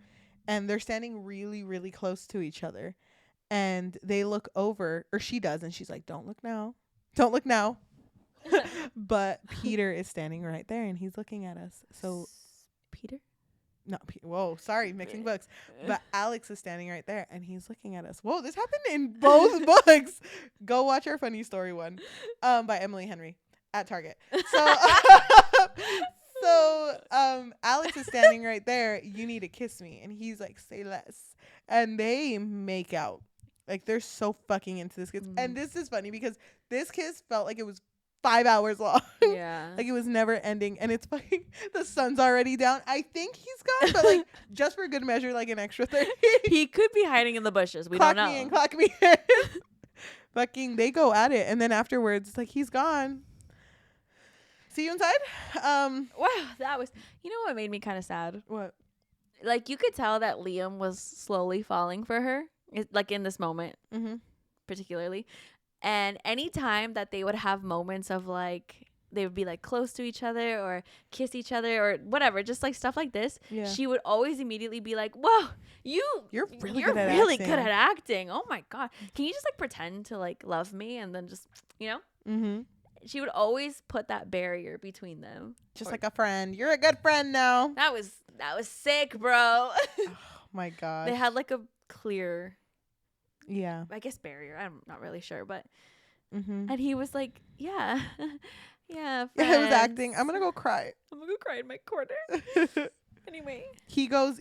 and they're standing really, really close to each other. And they look over, or she does, and she's like, don't look now. Don't look now. But Peter is standing right there, and he's looking at us. So Peter? No, whoa, sorry, mixing books. But Alex is standing right there, and he's looking at us. Whoa, this happened in both books. Go watch our funny story one by Emily Henry at Target. So Alex is standing right there. You need to kiss me. And he's like, say less. And they make out. Like, they're so fucking into this kiss. And this is funny because this kiss felt like it was 5 hours long. Yeah. Like, it was never ending. And it's fucking, the sun's already down. I think he's gone, but like, just for good measure, like an extra 30. He could be hiding in the bushes. We don't know. Clock me in. Fucking, they go at it. And then afterwards, it's like, he's gone. See you inside? Wow, that was, you know what made me kind of sad? What? Like, you could tell that Liam was slowly falling for her. like in this moment, particularly. And anytime that they would have moments of like, they would be like close to each other or kiss each other or whatever, just like stuff like this, she would always immediately be like, whoa, you're really good at acting. Oh my God. Can you just like pretend to like love me? And then just, you know, she would always put that barrier between them. Just like a friend. You're a good friend now. That was sick, bro. Oh my God. They had like a clear, I guess barrier. I'm not really sure, but and he was like, yeah, yeah. I was acting. I'm gonna go cry. I'm gonna go cry in my corner. Anyway, he goes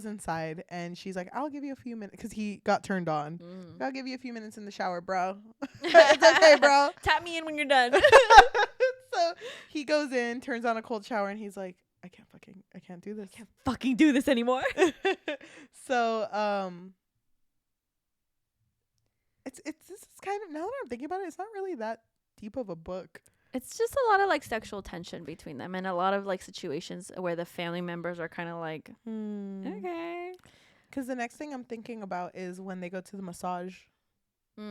inside, and she's like, "I'll give you a few minutes," because he got turned on. I'll give you a few minutes in the shower, bro. It's okay, bro. Tap me in when you're done. So he goes in, turns on a cold shower, and he's like, I can't do this. I can't fucking do this anymore. So it's this is kind of, now that I'm thinking about it, it's not really that deep of a book. It's just a lot of like sexual tension between them, and a lot of like situations where the family members are kind of like, okay. Because the next thing I'm thinking about is when they go to the massage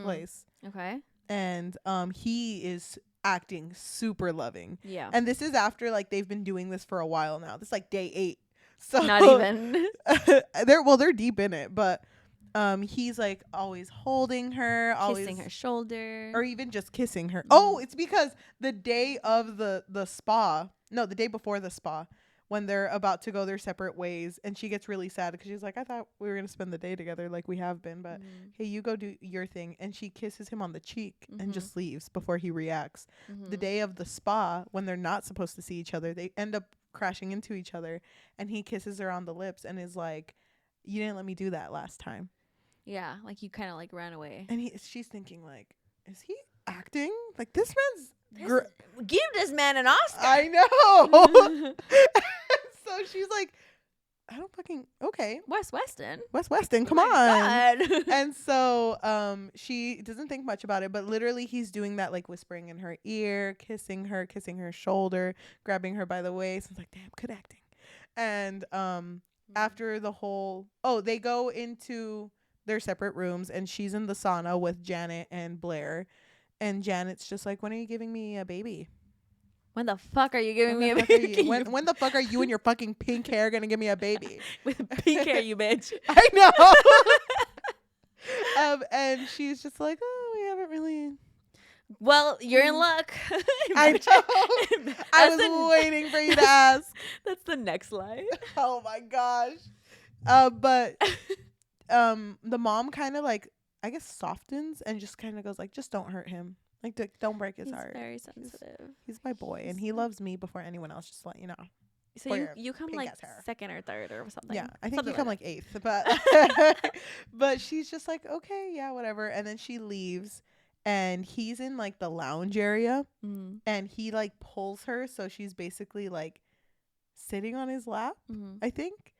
place. Okay. And he is acting super loving. Yeah. And this is after like they've been doing this for a while now. This is like day 8. So not even. they're deep in it, but he's like always holding her, kissing her shoulder, or even just kissing her. Oh, it's because the day of the spa, no, the day before the spa, when they're about to go their separate ways, and she gets really sad because she's like, I thought we were gonna spend the day together like we have been, but hey, you go do your thing. And she kisses him on the cheek and just leaves before he reacts. The day of the spa, when they're not supposed to see each other, they end up crashing into each other, and he kisses her on the lips and is like, you didn't let me do that last time. Yeah, like you kind of like ran away. And she's thinking like, is he acting? Like this man's give this man an Oscar. I know. So she's like, I don't fucking, okay. West Weston, come on. And so she doesn't think much about it, but literally he's doing that, like whispering in her ear, kissing her shoulder, grabbing her by the waist. It's like, damn, good acting. And after the whole, they go into their separate rooms, and she's in the sauna with Janet and Blair, and Janet's just like, when are you giving me a baby? When the fuck are you giving me a baby? When the fuck are you and your fucking pink hair gonna give me a baby? With pink hair, you bitch. I know. And she's just like, we haven't really. Well, you're in luck. I know. I was waiting for you to ask. That's the next line. Oh my gosh. But the mom kind of like, I guess, softens and just kind of goes like, just don't hurt him. Like, don't break his heart. He's very sensitive. He's my boy, and he loves me before anyone else, just to let you know. So you come like second or third or something. Yeah, I think you come like 8th. But but she's just like, okay, yeah, whatever. And then she leaves, and he's in like the lounge area, and he like pulls her, so she's basically like sitting on his lap, I think.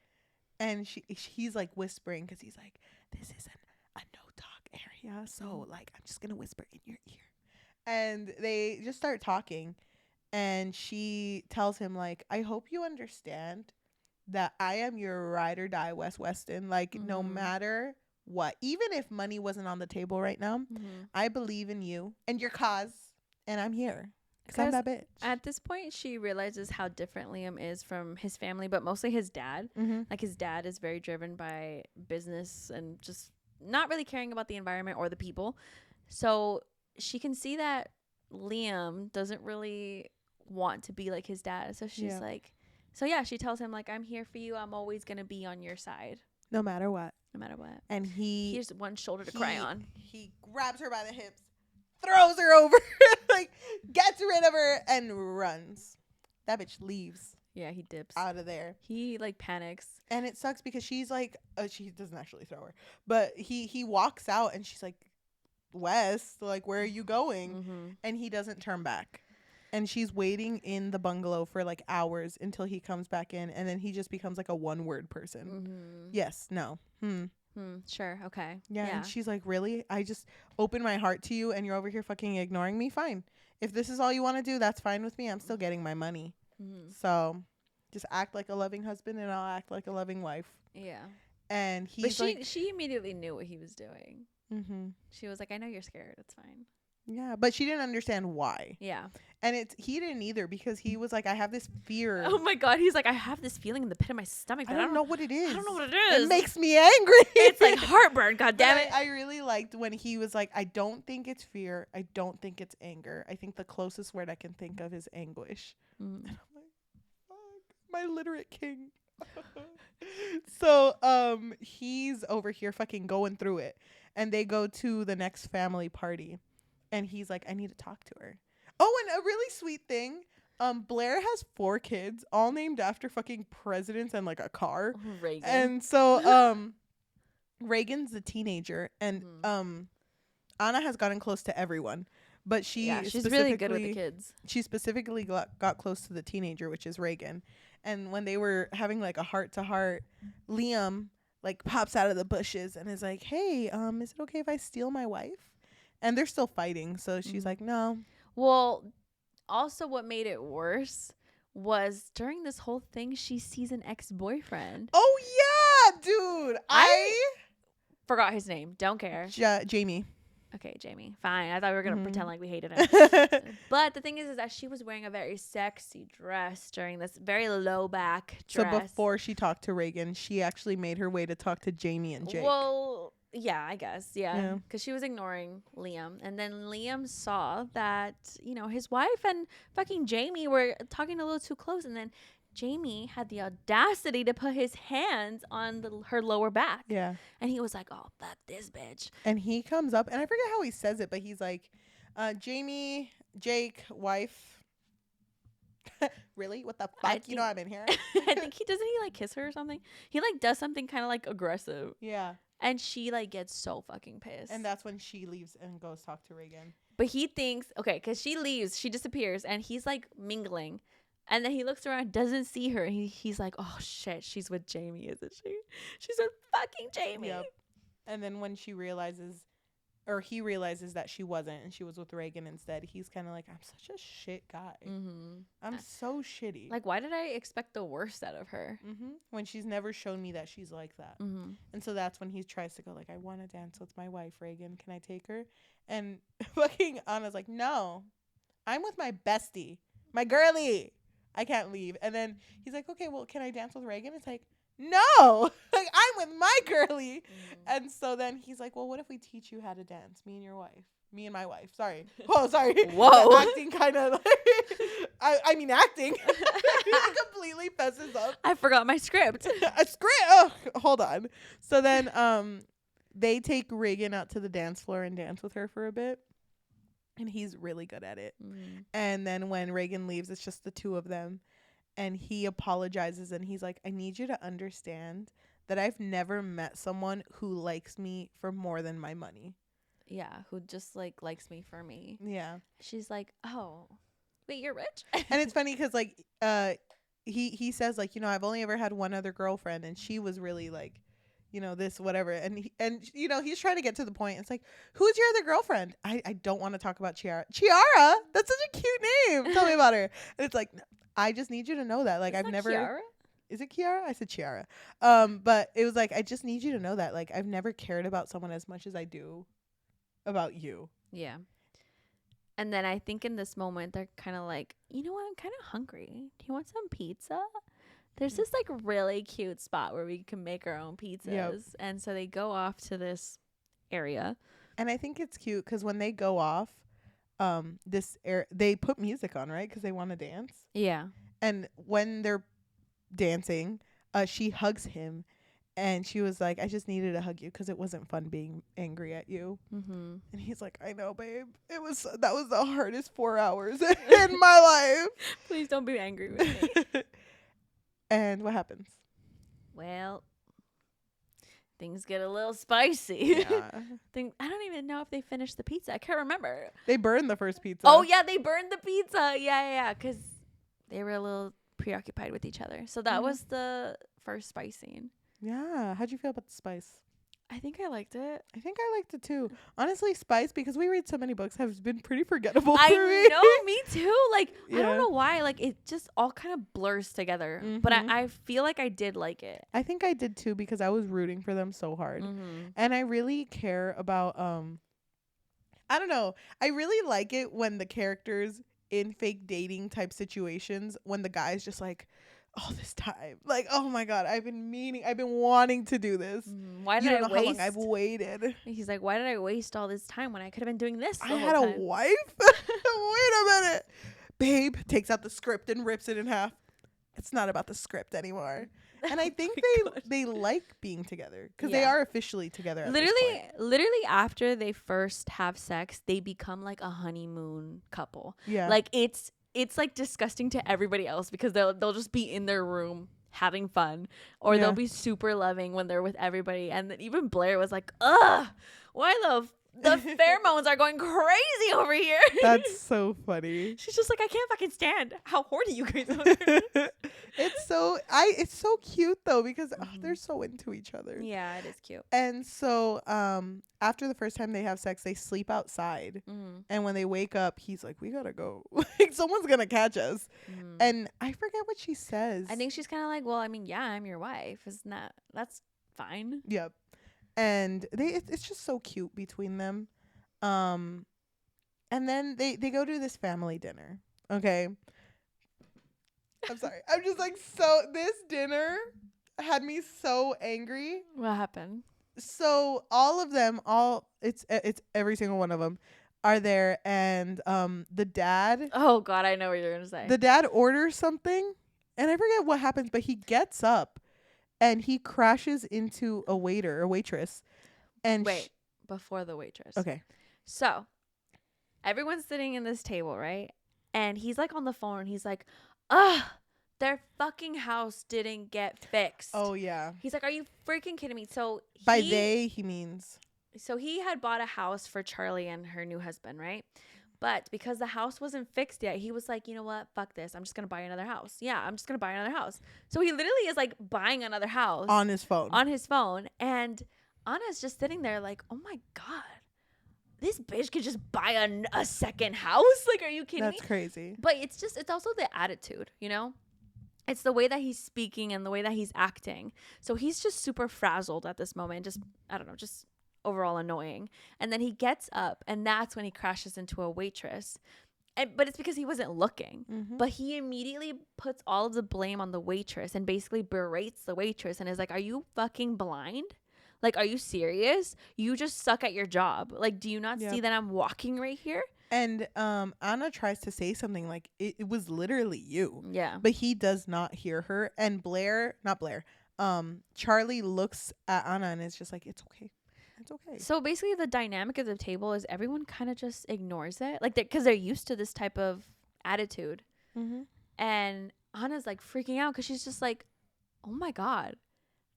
And he's like whispering, because he's like, this is a no talk area, so like I'm just gonna whisper in your ear. And they just start talking, and she tells him like, I hope you understand that I am your ride or die West Weston. Like, no matter what, even if money wasn't on the table right now, I believe in you and your cause, and I'm here because I'm that bitch. At this point, she realizes how different Liam is from his family, but mostly his dad. Like, his dad is very driven by business and just not really caring about the environment or the people. So she can see that Liam doesn't really want to be like his dad. So she's like, she tells him like, I'm here for you. I'm always going to be on your side. No matter what. And here's one shoulder to cry on. He grabs her by the hips, throws her over, like gets rid of her and runs. That bitch leaves. Yeah, he dips out of there. He like panics. And it sucks because she's like, she doesn't actually throw her, but he walks out and she's like, West, like, where are you going? And he doesn't turn back, and she's waiting in the bungalow for like hours until he comes back in, and then he just becomes like a one-word person. Yes, no, sure, okay, yeah. And she's like, really? I just opened my heart to you, and you're over here fucking ignoring me? Fine, if this is all you want to do, that's fine with me. I'm still getting my money. So just act like a loving husband, and I'll act like a loving wife. Yeah. And but she immediately knew what he was doing. Mm-hmm. She was like, I know you're scared. It's fine. Yeah, but she didn't understand why. Yeah. And he didn't either, because he was like, I have this fear. Oh my God. He's like, I have this feeling in the pit of my stomach. I don't know what it is. I don't know what it is. It makes me angry. It's like heartburn. God damn it. I really liked when he was like, I don't think it's fear. I don't think it's anger. I think the closest word I can think of is anguish. And I'm like, fuck, my literate king. So he's over here fucking going through it, and they go to the next family party, and he's like, I need to talk to her. Oh, and a really sweet thing, Blair has 4 kids, all named after fucking presidents and like a car. Reagan. And so Reagan's the teenager, and Anna has gotten close to everyone, but she's really good with the kids. She specifically got close to the teenager, which is Reagan. And when they were having like a heart to heart, Liam like pops out of the bushes and is like, hey, is it okay if I steal my wife? And they're still fighting, so she's like, no. Well, also what made it worse was during this whole thing, she sees an ex-boyfriend. Oh yeah, dude. I forgot his name. Don't care. Jamie. Okay, Jamie. Fine. I thought we were going to pretend like we hated him. But the thing is that she was wearing a very sexy dress during this very low back dress. So before she talked to Reagan, she actually made her way to talk to Jamie and Jake. Well, yeah, I guess. Yeah. Because she was ignoring Liam. And then Liam saw that, his wife and fucking Jamie were talking a little too close. And then Jamie had the audacity to put his hands on her lower back. Yeah. And he was like, oh, fuck this bitch. And he comes up, and I forget how he says it, but he's like, Jamie, Jake, wife. Really? What the fuck? I'm in here. I think doesn't he like kiss her or something? He like does something kind of like aggressive. Yeah. And she like gets so fucking pissed. And that's when she leaves and goes talk to Reagan. But he thinks, okay, because she leaves, she disappears, and he's like mingling. And then he looks around, doesn't see her. He's like, oh, shit, she's with Jamie, isn't she? She's with fucking Jamie. Yep. And then when he realizes that she wasn't and she was with Reagan instead, he's kind of like, I'm such a shit guy. Mm-hmm. I'm so shitty. Like, why did I expect the worst out of her? Mm-hmm. When she's never shown me that she's like that. Mm-hmm. And so that's when he tries to go like, I want to dance with my wife, Reagan. Can I take her? And fucking Anna's like, no, I'm with my bestie, my girlie. I can't leave. And then he's like, okay, well, can I dance with Reagan? It's like, no, like I'm with my girlie. And so then he's like, well, what if we teach you how to dance? Me and my wife. Sorry. Oh, sorry. Whoa. Acting kind of like, I mean, acting. He completely messes up. I forgot my script. A script? Oh, hold on. So then they take Reagan out to the dance floor and dance with her for a bit. And he's really good at it. And then when Reagan leaves, it's just the two of them. And he apologizes and he's like, I need you to understand that I've never met someone who likes me for more than my money. Yeah, who just like likes me for me. Yeah. She's like, oh, wait, you're rich? And it's funny because like he says like, I've only ever had one other girlfriend and she was really like, this, whatever. And he's trying to get to the point. It's like, who's your other girlfriend? I don't want to talk about Chiara. Chiara? That's such a cute name. Tell me about her. And it's like, I just need you to know that. Like, I've never. Chiara? Is it Chiara? I said Chiara. But it was like, I just need you to know that. Like, I've never cared about someone as much as I do about you. Yeah. And then I think in this moment, they're kind of like, you know what? I'm kind of hungry. Do you want some pizza? There's this like really cute spot where we can make our own pizzas. Yep. And so they go off to this area. And I think it's cute because when they go off, they put music on, right? Because they want to dance. Yeah. And when they're dancing, she hugs him. And she was like, I just needed to hug you because it wasn't fun being angry at you. Mm-hmm. And he's like, I know, babe. That was the hardest 4 hours in my life. Please don't be angry with me. And what happens? Well, things get a little spicy. Yeah. I don't even know if they finished the pizza. I can't remember. They burned the first pizza. Oh, yeah, they burned the pizza. Yeah, because they were a little preoccupied with each other. So that was the first spice scene. Yeah. How'd you feel about the spice? I think I liked it. I think I liked it too. Honestly, Spice, because we read so many books, has been pretty forgettable I for me. know, me too. Like, I Yeah. don't know why. Like, it just all kind of blurs together. But I feel like I did like it. I think I did too, because I was rooting for them so hard. And I really care about, I don't know. I really like it when the characters in fake dating type situations, when the guy's just like, all this time, like, oh my god, I've been wanting to do this. Why did you don't I know waste? how long I've waited. He's like, why did I waste all this time when I could have been doing this? I had a wife. Wait a minute, babe. Takes out the script and rips it in half. It's not about the script anymore. And I think they like being together, because they are officially together. Literally after they first have sex, they become like a honeymoon couple. Yeah, like it's like disgusting to everybody else, because they'll just be in their room having fun, or they'll be super loving when they're with everybody. And then even Blair was like, ugh, why the pheromones are going crazy over here. That's so funny. She's just like, I can't fucking stand how horny you guys are. It's so cute though, because they're so into each other. Yeah, it is cute. And so after the first time they have sex, they sleep outside. And when they wake up, he's like, we gotta go. Like, someone's gonna catch us. And I forget what she says. I think she's kind of like, well, I mean, yeah, I'm your wife. That's fine. Yep. And it's just so cute between them. And then they go to this family dinner. Okay. I'm sorry. I'm just like, so this dinner had me so angry. What happened? So all of them, it's every single one of them are there, and the dad. Oh God, I know what you're gonna say. The dad orders something, and I forget what happens, but he gets up, and he crashes into a waitress, and wait, before the waitress. Okay. So everyone's sitting in this table, right? And he's like on the phone, and he's like, ugh, their fucking house didn't get fixed. Oh yeah. He's like, are you freaking kidding me? So by they he means. So he had bought a house for Charlie and her new husband, right? But because the house wasn't fixed yet, he was like, you know what? Fuck this. I'm just going to buy another house. Yeah, I'm just going to buy another house. So he literally is like buying another house. On his phone. And Anna's just sitting there like, oh my God, this bitch could just buy a second house? Like, are you kidding me? That's crazy. But it's also the attitude, you know? It's the way that he's speaking and the way that he's acting. So he's just super frazzled at this moment. Just, I don't know, just overall annoying. And then he gets up, and that's when he crashes into a waitress. But it's because he wasn't looking. But he immediately puts all of the blame on the waitress and basically berates the waitress and is like, are you fucking blind? Like, are you serious? You just suck at your job. Like, do you not see that I'm walking right here? And Anna tries to say something like, it was literally you. Yeah. But he does not hear her. And Charlie looks at Anna and is just like, it's okay. It's okay. So basically the dynamic of the table is everyone kind of just ignores it. Like, because they're used to this type of attitude. And Anna's like freaking out because she's just like, oh my God,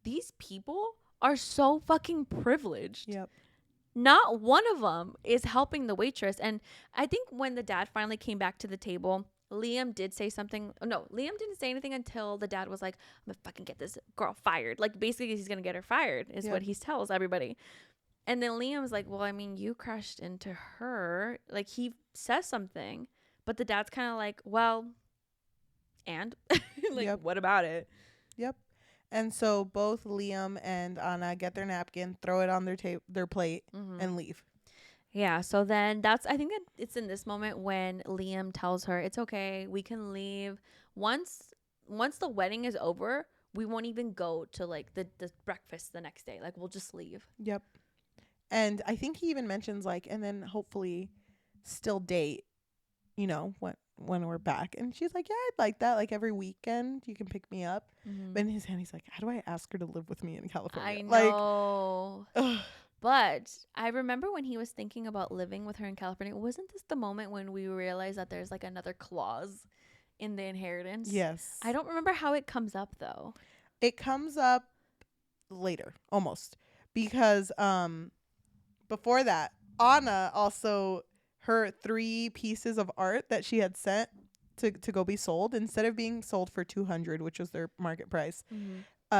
these people are so fucking privileged. Yep. Not one of them is helping the waitress. And I think when the dad finally came back to the table, Liam did say something. No, Liam didn't say anything until the dad was like, I'm gonna fucking get this girl fired. Like, basically he's gonna get her fired is what he tells everybody. And then Liam's like, well, I mean, you crashed into her. Like, he says something, but the dad's kind of like, well, and like, what about it? Yep. And so both Liam and Anna get their napkin, throw it on their plate, and leave. Yeah. So then I think that it's in this moment when Liam tells her, it's okay, we can leave. Once the wedding is over, we won't even go to like the breakfast the next day. Like, we'll just leave. Yep. And I think he even mentions like, and then hopefully still date, you know, when we're back. And she's like, yeah, I'd like that. Like, every weekend you can pick me up. But in his hand, he's like, how do I ask her to live with me in California? I know. Like, but I remember when he was thinking about living with her in California, wasn't this the moment when we realized that there's like another clause in the inheritance? Yes. I don't remember how it comes up though. It comes up later, almost. Because before that, Anna also, her 3 pieces of art that she had sent to go be sold, instead of being sold for $200, which was their market price,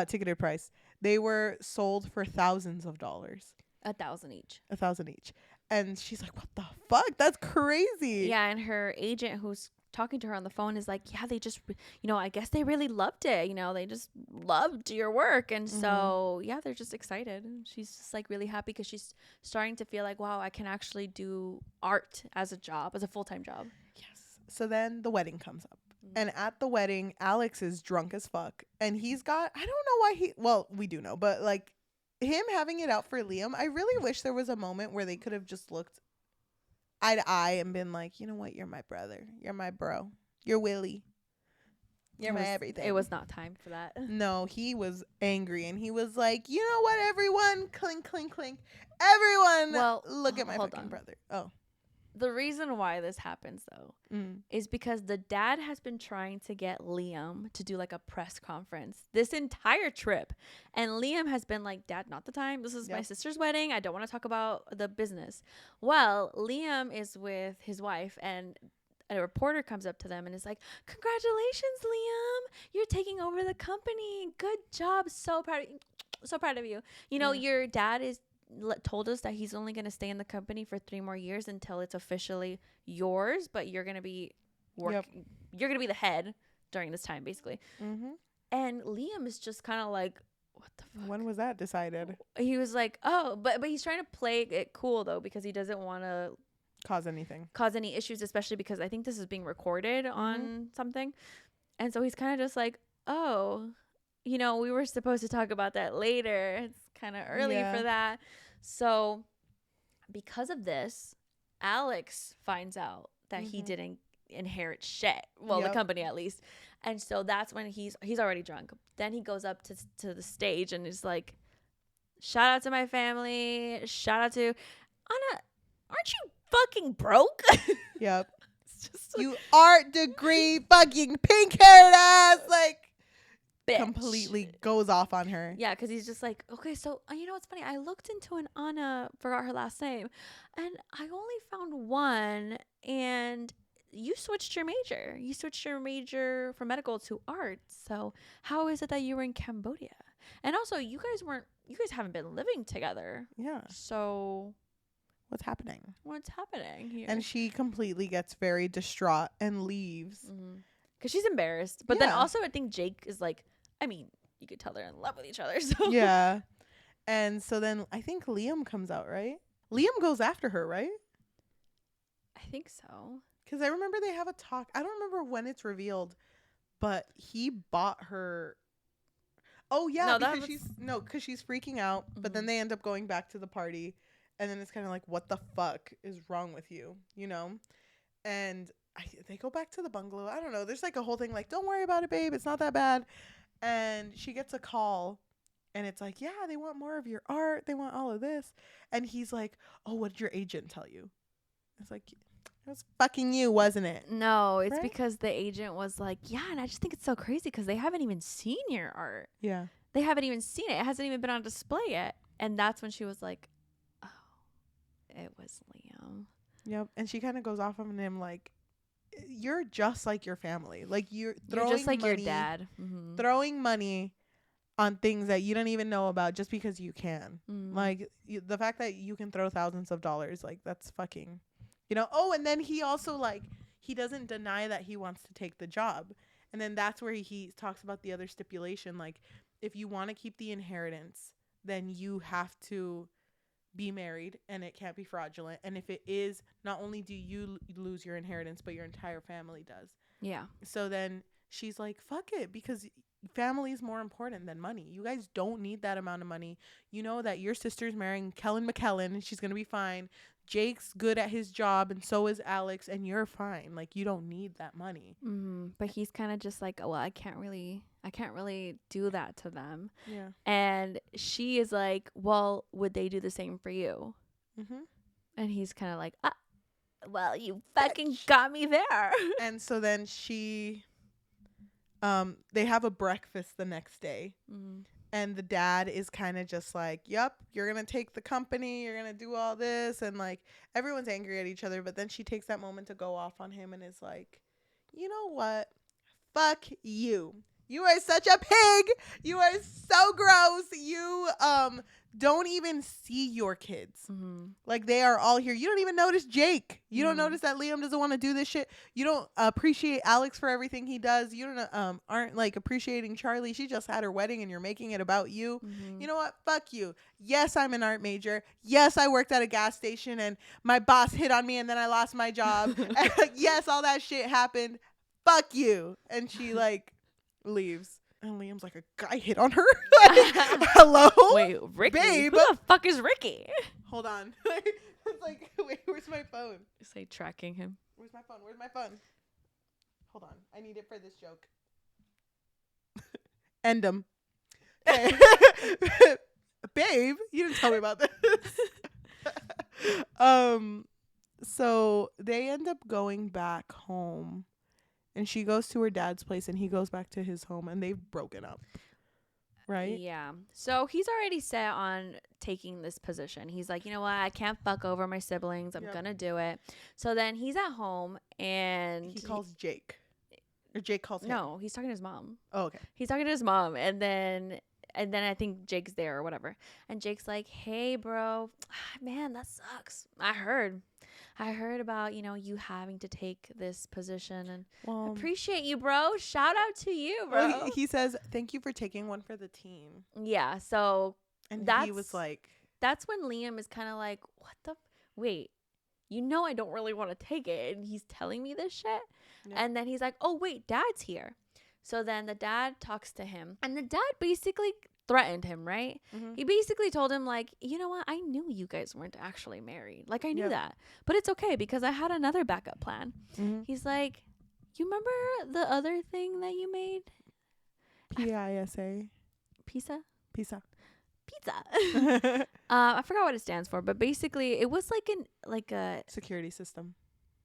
ticketed price. They were sold for thousands of dollars. 1,000 each. 1,000 each. And she's like, what the fuck? That's crazy. Yeah, and her agent who's talking to her on the phone is like, yeah, they just, I guess they really loved it. They just loved your work. And so, yeah, they're just excited. She's just like really happy because she's starting to feel like, wow, I can actually do art as a job, as a full-time job. Yes. So then the wedding comes up. And at the wedding, Alex is drunk as fuck. And he's got, I don't know why we do know, but like him having it out for Liam, I really wish there was a moment where they could have just looked eye to eye and been like, you know what, you're my brother, you're my bro, you're Willie, you're my everything. It was not time for that. No, he was angry and he was like, you know what, everyone, clink clink clink, everyone, look at my fucking brother. Oh, the reason why this happens though is because the dad has been trying to get Liam to do like a press conference this entire trip, and Liam has been like, Dad, not the time, this is my sister's wedding, I don't want to talk about the business. Well, Liam is with his wife and a reporter comes up to them and is like, congratulations, Liam, you're taking over the company, good job, so proud of you. Your dad is told us that he's only going to stay in the company for 3 more years until it's officially yours, but you're going to be you're going to be the head during this time, basically. And Liam is just kind of like, what the fuck? When was that decided? He was like, oh, but he's trying to play it cool though, because he doesn't want to cause any issues, especially because I think this is being recorded on something. And so he's kind of just like, oh, we were supposed to talk about that later. It's kind of early for that. So because of this, Alex finds out that he didn't inherit shit. Well, the company at least. And so that's when he's already drunk. Then he goes up to the stage and is like, shout out to my family. Shout out to Anna. Aren't you fucking broke? Yep. It's just you art degree fucking pink haired ass. Like, bitch. Completely goes off on her. Yeah, because he's just like, okay, so what's funny? I looked into an Anna, forgot her last name, and I only found one. And you switched your major. You switched your major from medical to art. So how is it that you were in Cambodia? And also, you guys haven't been living together. Yeah. So what's happening? What's happening here? And she completely gets very distraught and leaves. Because she's embarrassed. But then also, I think Jake is like, you could tell they're in love with each other. So yeah. And so then I think Liam comes out, right? Liam goes after her, right? I think so. Because I remember they have a talk. I don't remember when it's revealed, but he bought her. Oh, yeah. Because she's freaking out. But then they end up going back to the party. And then it's kind of like, what the fuck is wrong with you? And they go back to the bungalow. I don't know. There's like a whole thing like, don't worry about it, babe. It's not that bad. And she gets a call. And it's like, yeah, they want more of your art. They want all of this. And he's like, oh, what did your agent tell you? It's like, it was fucking you, wasn't it? No, it's because the agent was like, yeah, and I just think it's so crazy because they haven't even seen your art. Yeah. They haven't even seen it. It hasn't even been on display yet. And that's when she was like, oh, it was Liam. Yep. And she kind of goes off on him like, you're just like your family. Like you're just like your dad. Throwing money on things that you don't even know about just because you can. Like the fact that you can throw thousands of dollars, like that's fucking, Oh, and then he also like, he doesn't deny that he wants to take the job. And then that's where he talks about the other stipulation. Like if you want to keep the inheritance, then you have to be married and it can't be fraudulent. And if it is, not only do you lose your inheritance, but your entire family does. Yeah. So then she's like, fuck it, because family is more important than money. You guys don't need that amount of money. You know that your sister's marrying Kellen McKellen and she's going to be fine. Jake's good at his job and so is Alex and you're fine. Like you don't need that money. But he's kind of just like, well, I can't really do that to them. Yeah. And she is like, well, would they do the same for you? And he's kind of like, well, you fucking got me there. And so then they have a breakfast the next day. And the dad is kind of just like, yep, you're going to take the company. You're going to do all this. And like everyone's angry at each other. But then she takes that moment to go off on him and is like, you know what? Fuck you. You are such a pig. You are so gross. You don't even see your kids. Like, they are all here. You don't even notice Jake. You don't notice that Liam doesn't want to do this shit. You don't appreciate Alex for everything he does. You don't aren't like appreciating Charlie. She just had her wedding and you're making it about you. You know what? Fuck you. Yes, I'm an art major. Yes, I worked at a gas station and my boss hit on me and then I lost my job. Yes, all that shit happened. Fuck you. And she like leaves. And Liam's like, a guy hit on her? Like, hello? Wait, Ricky? Babe. Who the fuck is Ricky? Hold on. It's like, wait, where's my phone? It's like tracking him. Where's my phone? Where's my phone? Hold on. I need it for this joke. End him. Okay. Babe, you didn't tell me about this. So they end up going back home. And she goes to her dad's place and he goes back to his home and they've broken up. Right? Yeah. So he's already set on taking this position. He's like, you know what? I can't fuck over my siblings. I'm going to do it. So then he's at home and he calls Jake. Or Jake calls him. No, he's talking to his mom. Oh, okay. He's talking to his mom and then I think Jake's there or whatever. And Jake's like, hey, bro, man, that sucks. I heard about, you having to take this position and appreciate you, bro. Shout out to you, bro. Well, he says, thank you for taking one for the team. Yeah. So and he was like, that's when Liam is kind of like, what the, wait, I don't really want to take it. And he's telling me this shit. Yeah. And then he's like, oh, wait, dad's here. So then the dad talks to him and the dad basically threatened him, right? He basically told him like, you know what? I knew you guys weren't actually married. Like I knew that, but it's okay because I had another backup plan. He's like, you remember the other thing that you made? PISA. Pizza. Pizza. I forgot what it stands for, but basically it was like a security system.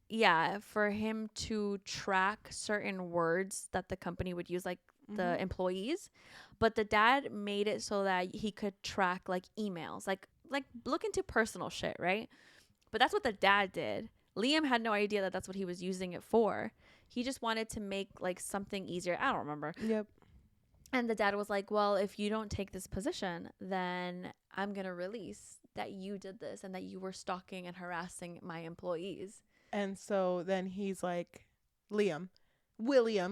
Yeah, for him to track certain words that the company would use, like the employees, but the dad made it so that he could track like emails, like look into personal shit, right? But that's what the dad did. Liam had no idea that that's what he was using it for. He just wanted to make like something easier. I don't remember. Yep. And the dad was like, well, if you don't take this position, then I'm going to release that you did this and that you were stalking and harassing my employees. And so then he's like, William,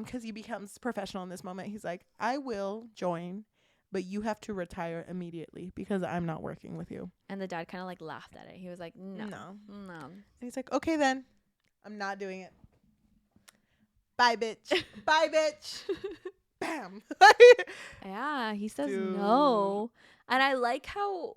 because he becomes professional in this moment. He's like, I will join, but you have to retire immediately because I'm not working with you. And the dad kind of like laughed at it. He was like, no. And he's like, okay, then I'm not doing it. Bye, bitch. Bye, bitch. Bam. Yeah, he says no. And I like how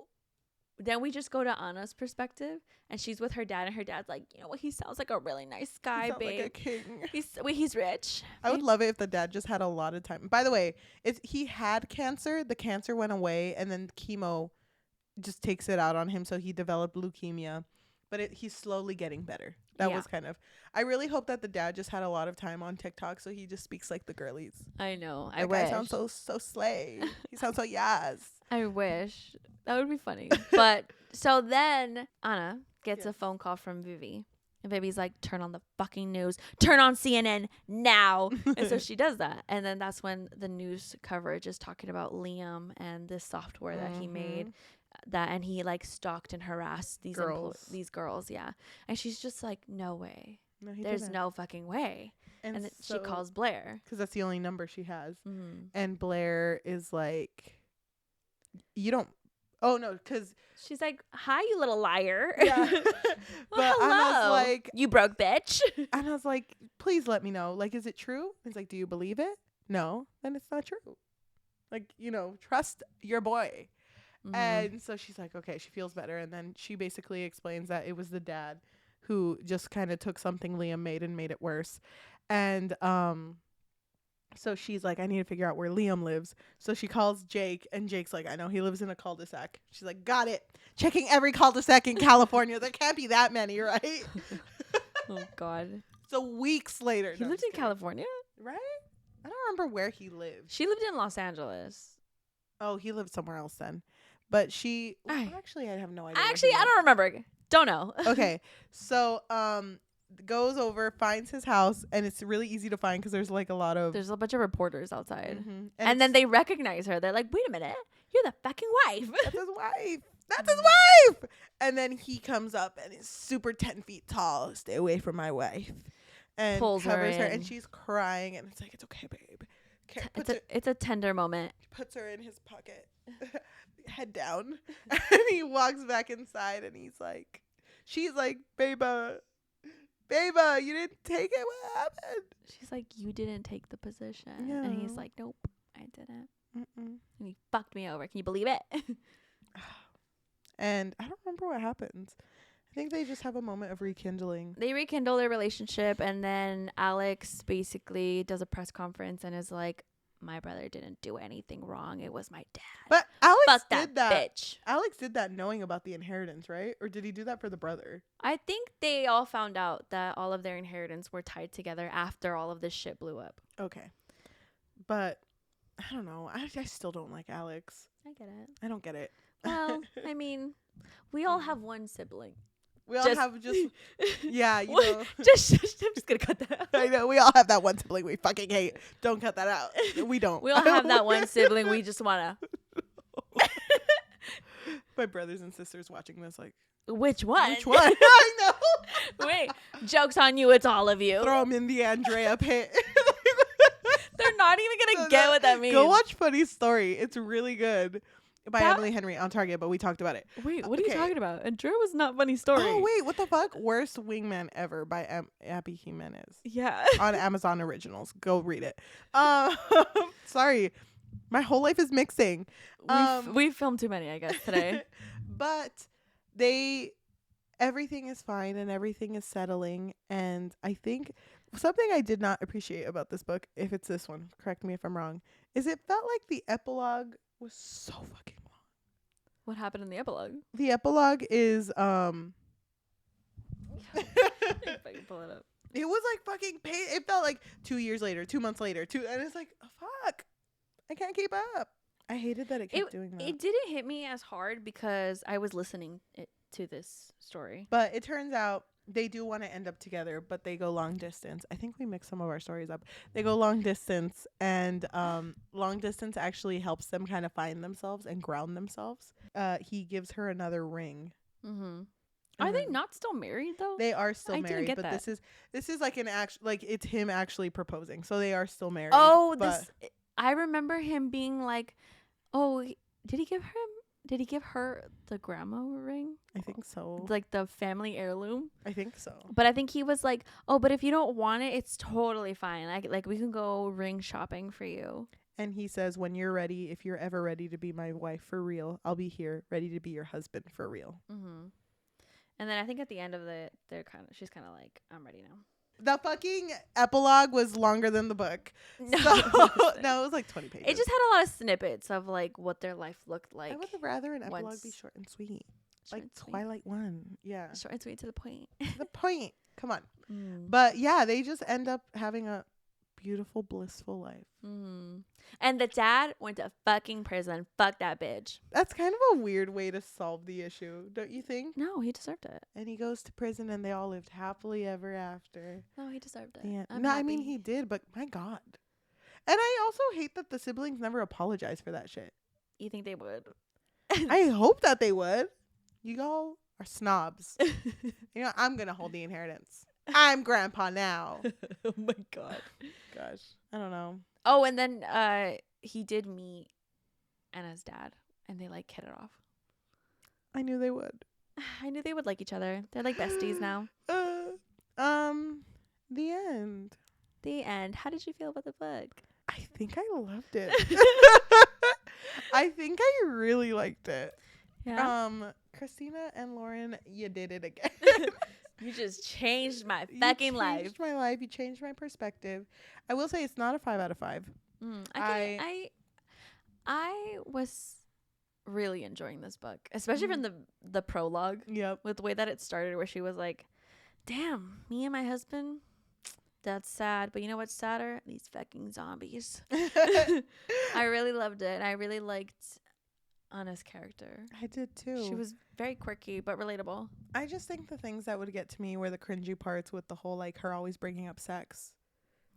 then we just go to Anna's perspective and she's with her dad and her dad's like, you know what, he sounds like a really nice guy, babe. Like a king. He's rich. I would love it if the dad just had a lot of time. By the way, he had cancer. The cancer went away and then chemo just takes it out on him. So he developed leukemia, but he's slowly getting better. That was kind of, I really hope that the dad just had a lot of time on TikTok. So he just speaks like the girlies. I know. I wish. That guy sounds so slay. He sounds so yes. I wish. That would be funny. But so then Anna gets a phone call from Vivi. And Vivi's like, turn on the fucking news. Turn on CNN now. And so she does that. And then that's when the news coverage is talking about Liam and this software that he made. And he like stalked and harassed these girls. Yeah. And she's just like, no way. No, there's no fucking way. And then she calls Blair. Because that's the only number she has. And Blair is like, you don't. Oh, no, because she's like, hi, you little liar. Yeah. But Anna's like, you broke bitch. And I was like, please let me know. Like, is it true? He's like, do you believe it? No, then it's not true. Like, trust your boy. And so she's like, okay, she feels better. And then she basically explains that it was the dad who just kind of took something Liam made and made it worse. And so she's like, I need to figure out where Liam lives. So she calls Jake, and Jake's like, I know he lives in a cul-de-sac. She's like, got it. Checking every cul-de-sac in California. There can't be that many, right? Oh, God. So weeks later. He lived in California? Right? I don't remember where he lived. She lived in Los Angeles. Oh, he lived somewhere else then. But actually, I have no idea. Actually, I don't remember. Don't know. Okay. So goes over, finds his house, and it's really easy to find because there's like a lot of There's a bunch of reporters outside. Mm-hmm. And then they recognize her. They're like, wait a minute. You're the fucking wife. That's his wife. That's his wife. And then he comes up and is super 10 feet tall. Stay away from my wife. And pulls covers her, in. and she's crying. And it's like, it's okay, babe. It's a tender moment. Puts her in his pocket, head down. And he walks back inside, and she's like, Beba, you didn't take it. What happened? She's like, you didn't take the position. Yeah. And he's like, nope, I didn't. Mm-mm. And he fucked me over. Can you believe it? And I don't remember what happens. I think they just have a moment of rekindling. They rekindle their relationship, and then Alex basically does a press conference and is like, my brother didn't do anything wrong. It was my dad. But Alex Fuck did that that. bitch. Alex did that knowing about the inheritance, right? Or did he do that for the brother? I think they all found out that all of their inheritance were tied together after all of this shit blew up. Okay. But I don't know. I still don't like Alex. I get it. I don't get it. Well, I mean, we all have one sibling. We all have just yeah, you know. I'm just gonna cut that out. I know we all have that one sibling we fucking hate. Don't cut that out. We don't. We all have that one sibling we just wanna. My brothers and sisters watching this, like, which one? which one? I know. Wait, joke's on you. It's all of you. Throw them in the Andrea pit. They're not even gonna get what that means. Go watch Funny Story. It's really good. By Emily Henry on Target, but we talked about it. Wait, what are you talking about? And Drew was not Funny Story. Oh, wait, what the fuck? Worst Wingman Ever by Abby Jimenez. Yeah. On Amazon Originals. Go read it. Sorry. My whole life is mixing. We filmed too many, I guess, today. But everything is fine and everything is settling. And I think something I did not appreciate about this book, if it's this one, correct me if I'm wrong, is it felt like the epilogue was so fucking long. What happened in the epilogue? The epilogue is If I can pull it up. it was like fucking it felt like 2 years later, 2 months later, and it's like, oh, fuck. I can't keep up. I hated that it kept doing that. It didn't hit me as hard because I was listening to this story. But it turns out they do want to end up together, but they go long distance. I think we mixed some of our stories up. They go long distance, and long distance actually helps them kind of find themselves and ground themselves. He gives her another ring. Mm-hmm. Are they not still married though? They are still married, but that. this is like it's him actually proposing. So they are still married. Oh, I remember him being like, "Oh, did he give her the grandma ring? I think so. Like the family heirloom? I think so. But I think he was like, "Oh, but if you don't want it, it's totally fine. Like we can go ring shopping for you." And he says, "When you're ready, if you're ever ready to be my wife for real, I'll be here, ready to be your husband for real." Mm-hmm. And then I think at the end of it, she's kind of like, "I'm ready now." The fucking epilogue was longer than the book. No, So, no, it was like 20 pages. It just had a lot of snippets of like what their life looked like. I would rather an epilogue be short and sweet. Like Twilight 1. Yeah. Short and sweet to the point. The point. Come on. Mm. But yeah, they just end up having a beautiful, blissful life. Mm. And the dad went to fucking prison. Fuck that bitch. That's kind of a weird way to solve the issue, don't you think? No, he deserved it. And he goes to prison and they all lived happily ever after. No, he deserved it. Yeah. I'm No, happy. I mean, he did, but my God. And I also hate that the siblings never apologize for that shit. You think they would? I hope that they would. You all are snobs. You know, I'm going to hold the inheritance. I'm grandpa now. Oh my God. Gosh. I don't know. Oh, and then he did meet Anna's dad, and they like hit it off. I knew they would. I knew they would like each other. They're like besties now. The end. The end. How did you feel about the book? I think I loved it. I think I really liked it. Yeah. Christina and Lauren, you did it again. You just changed my fucking life. You changed my life. You changed my perspective. I will say it's not a 5 out of 5. I was really enjoying this book, especially from the prologue. Yep. With the way that it started, where she was like, "Damn, me and my husband, that's sad. But you know what's sadder? These fucking zombies." I really loved it. I really liked Anna's character. I did too. She was very quirky but relatable. I just think the things that would get to me were the cringy parts with the whole like her always bringing up sex.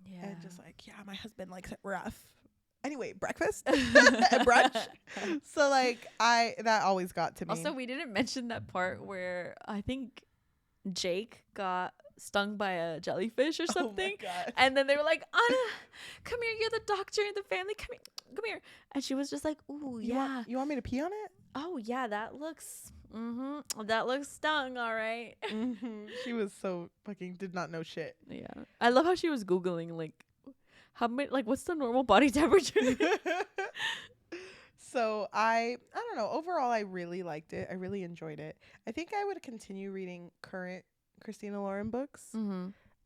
Yeah. And just like, yeah, my husband likes it rough. Anyway, breakfast and brunch. So like that always got to me. Also, we didn't mention that part where I think Jake got stung by a jellyfish or something. Oh my God. And then they were like, Anna, come here, you're the doctor in the family, come here. And she was just like, ooh, yeah. You want me to pee on it? Oh yeah, that looks stung, all right. She was so fucking did not know shit. Yeah. I love how she was Googling like how many, like, what's the normal body temperature? So I don't know. Overall, I really liked it. I really enjoyed it. I think I would continue reading current Christina Lauren books.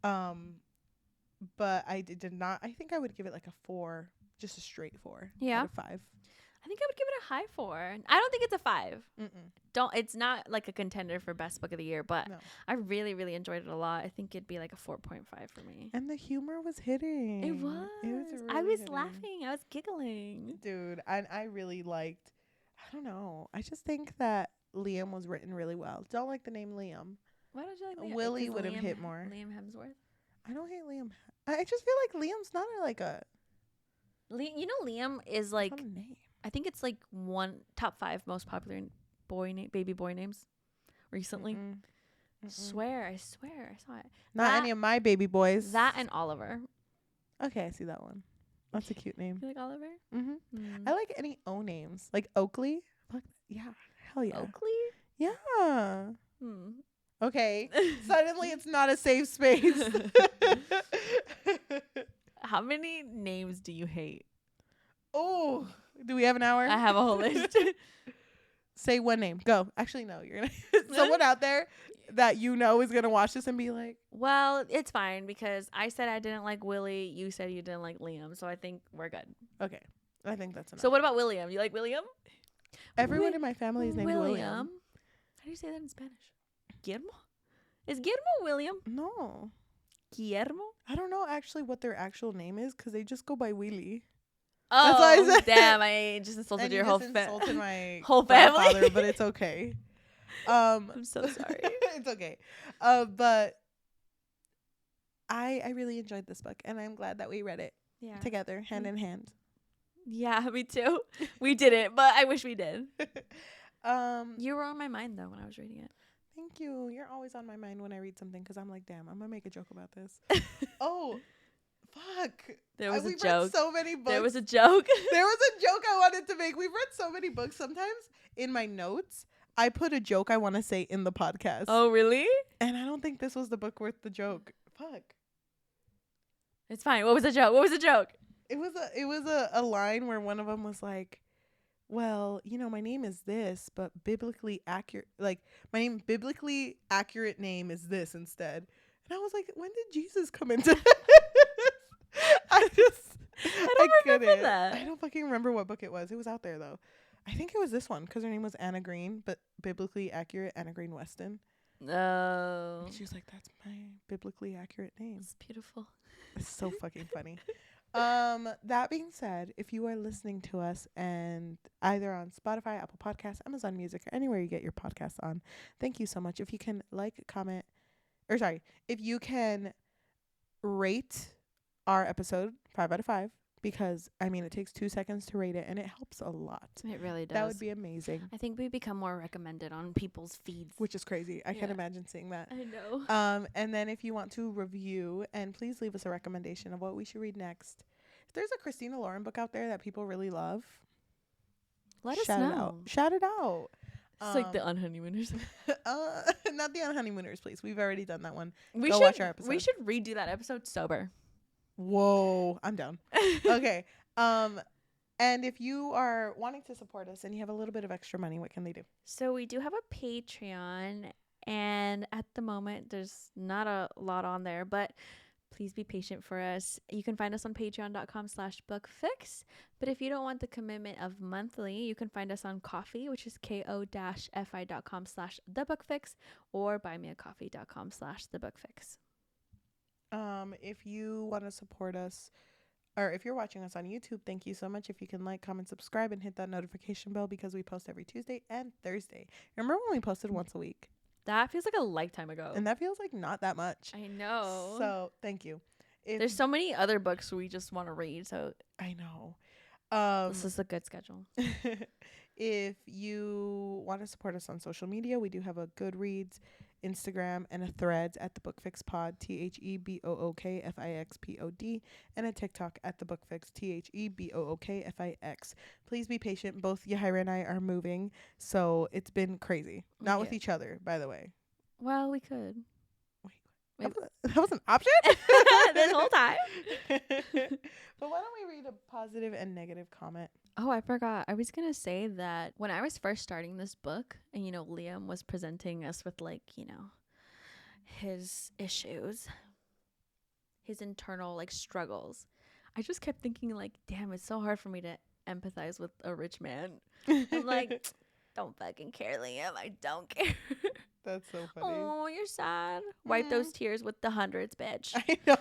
But I did not. I think I would give it like a 4, just a straight 4 out of 5. I think I would give it a high 4. I don't think it's a 5. It's not like a contender for best book of the year, but no. I really, really enjoyed it a lot. I think it'd be like a 4.5 for me. And the humor was hitting. It was. Really I was laughing. I was giggling. Dude, I really liked, I don't know. I just think that Liam was written really well. Don't like the name Liam. Why don't you like Liam? Willie would have hit more. Liam Hemsworth? I don't hate Liam. I just feel like Liam's not you know, Liam is like, a name. I think it's like top 5 most popular baby boy names recently. I swear I saw it. Not any of my baby boys. That and Oliver. Okay, I see that one. That's a cute name. You like Oliver? I like any O names. Like Oakley. Yeah. Hell yeah. Oakley? Yeah. Okay. Suddenly it's not a safe space. How many names do you hate? Oh, do we have an hour? I have a whole list. Say one name. Go. Actually, no. You're gonna someone out there that you know is gonna watch this and be like, well, it's fine because I said I didn't like Willie. You said you didn't like Liam, so I think we're good. Okay, I think that's enough. So what about William? You like William? Everyone in my family is named William. How do you say that in Spanish? Guillermo? Is Guillermo William? No. Guillermo? I don't know actually what their actual name is because they just go by Willie. Oh, that's what I said. Damn! I just insulted your insulted my whole family. Father, but it's okay. I'm so sorry. It's okay. But I really enjoyed this book, and I'm glad that we read it together, hand in hand. Yeah, me too. We didn't, but I wish we did. You were on my mind though when I was reading it. Thank you. You're always on my mind when I read something because I'm like, damn, I'm gonna make a joke about this. Oh. Fuck. There was a joke. Read so many books. There was a joke. There was a joke I wanted to make. We've read so many books. Sometimes in my notes, I put a joke I want to say in the podcast. Oh, really? And I don't think this was the book worth the joke. Fuck. It's fine. What was the joke? It was a line where one of them was like, well, you know, my name is this, but biblically accurate, like my biblically accurate name is this instead. And I was like, when did Jesus come into this? I don't remember that. I don't fucking remember what book it was. It was out there though. I think it was this one because her name was Anna Green, but biblically accurate Anna Green Weston. Oh. And she was like, that's my biblically accurate name. It's beautiful. It's so fucking funny. That being said, if you are listening to us and either on Spotify, Apple Podcasts, Amazon Music, or anywhere you get your podcasts on, thank you so much. If you can if you can rate our episode 5 out of 5, because I mean it takes 2 seconds to rate it and it helps a lot. It really does. That would be amazing. I think we become more recommended on people's feeds, which is crazy. I can't imagine seeing that. I know. And then if you want to review, and please leave us a recommendation of what we should read next. If there's a Christina Lauren book out there that people really love, let us know. Shout it out. It's like the Unhoneymooners. Not the Unhoneymooners, please. We've already done that one. Go watch our episode. We should redo that episode sober. Whoa, I'm down. Okay. And if you are wanting to support us and you have a little bit of extra money, what can they do? So we do have a Patreon, and at the moment there's not a lot on there, but please be patient for us. You can find us on patreon.com/bookfix. But if you don't want the commitment of monthly, you can find us on Ko-fi, which is ko-fi.com/thebookfix, or buymeacoffee.com/thebookfix. If you want to support us or if you're watching us on YouTube, thank you so much. If you can like, comment, subscribe, and hit that notification bell because we post every Tuesday and Thursday. Remember when we posted once a week? That feels like a lifetime ago. And that feels like not that much. I know. So thank you. There's so many other books we just want to read. So I know. This is a good schedule. If you want to support us on social media, we do have a Goodreads, Instagram, and a Threads at the Bookfix Pod, THEBOOKFIXPOD, and a TikTok at the Bookfix, THEBOOKFIX. Please be patient. Both Yajaira and I are moving, so it's been crazy. Not with each other, by the way. Well, we could. Wait. That was an option? This whole time. But why don't we read a positive and negative comment? Oh, I forgot. I was going to say that when I was first starting this book and, Liam was presenting us with his issues, his internal struggles, I just kept thinking damn, it's so hard for me to empathize with a rich man. I'm like, don't fucking care, Liam. I don't care. That's so funny. Oh, you're sad. Wipe those tears with the hundreds, bitch. I know.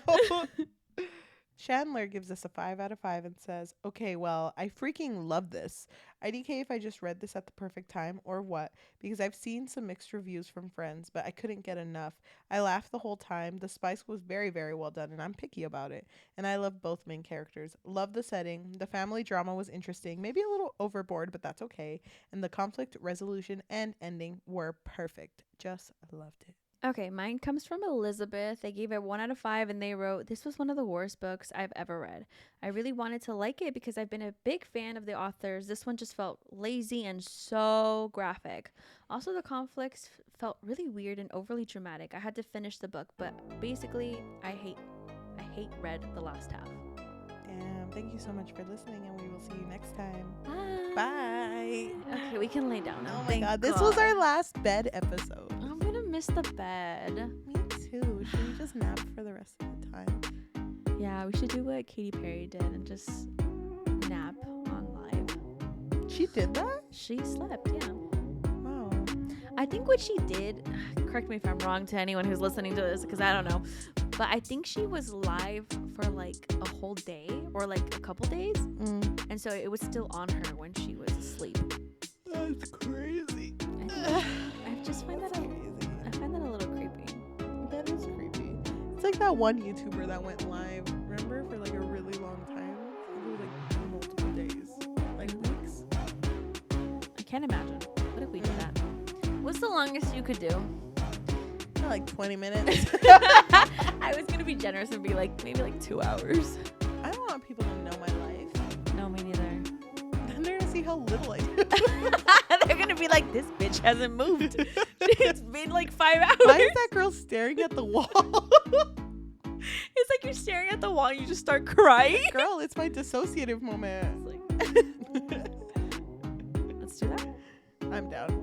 Chandler gives us a 5 out of 5 and says, okay, well, I freaking love this. IDK if I just read this at the perfect time or what, because I've seen some mixed reviews from friends, but I couldn't get enough. I laughed the whole time. The spice was very, very well done, and I'm picky about it. And I love both main characters. Love the setting. The family drama was interesting. Maybe a little overboard, but that's okay. And the conflict resolution and ending were perfect. Just loved it. Okay, mine comes from Elizabeth. They gave it 1 out of 5 and they wrote, this was one of the worst books I've ever read. I really wanted to like it because I've been a big fan of the authors. This one just felt lazy and so graphic. Also, the conflicts felt really weird and overly dramatic. I had to finish the book, but basically, I hate read the last half. Damn, thank you so much for listening and we will see you next time. Bye. Bye. Okay, we can lay down now. Oh my God, this was our last bed episode. I'm gonna miss the bed. Me too. Should we just nap for the rest of the time? Yeah, we should do what Katy Perry did and just nap on live. She did that? She slept, yeah. Wow. I think what she did, correct me if I'm wrong to anyone who's listening to this because I don't know, but I think she was live for a whole day or a couple days. And so it was still on her when she was asleep. That's crazy. I just find that I find that a little creepy. That is creepy. It's like that one YouTuber that went live, remember, for a really long time. It was multiple days, weeks. I can't imagine. What if we did that? What's the longest you could do? 20 minutes. I was gonna be generous and be maybe 2 hours. I don't want people to know my life. No, me neither. Then they're gonna see how little I do. They're gonna be like, this bitch hasn't moved. It's been 5 hours. Why is that girl staring at the wall? It's like you're staring at the wall and you just start crying. Girl, it's my dissociative moment. Let's do that. I'm down.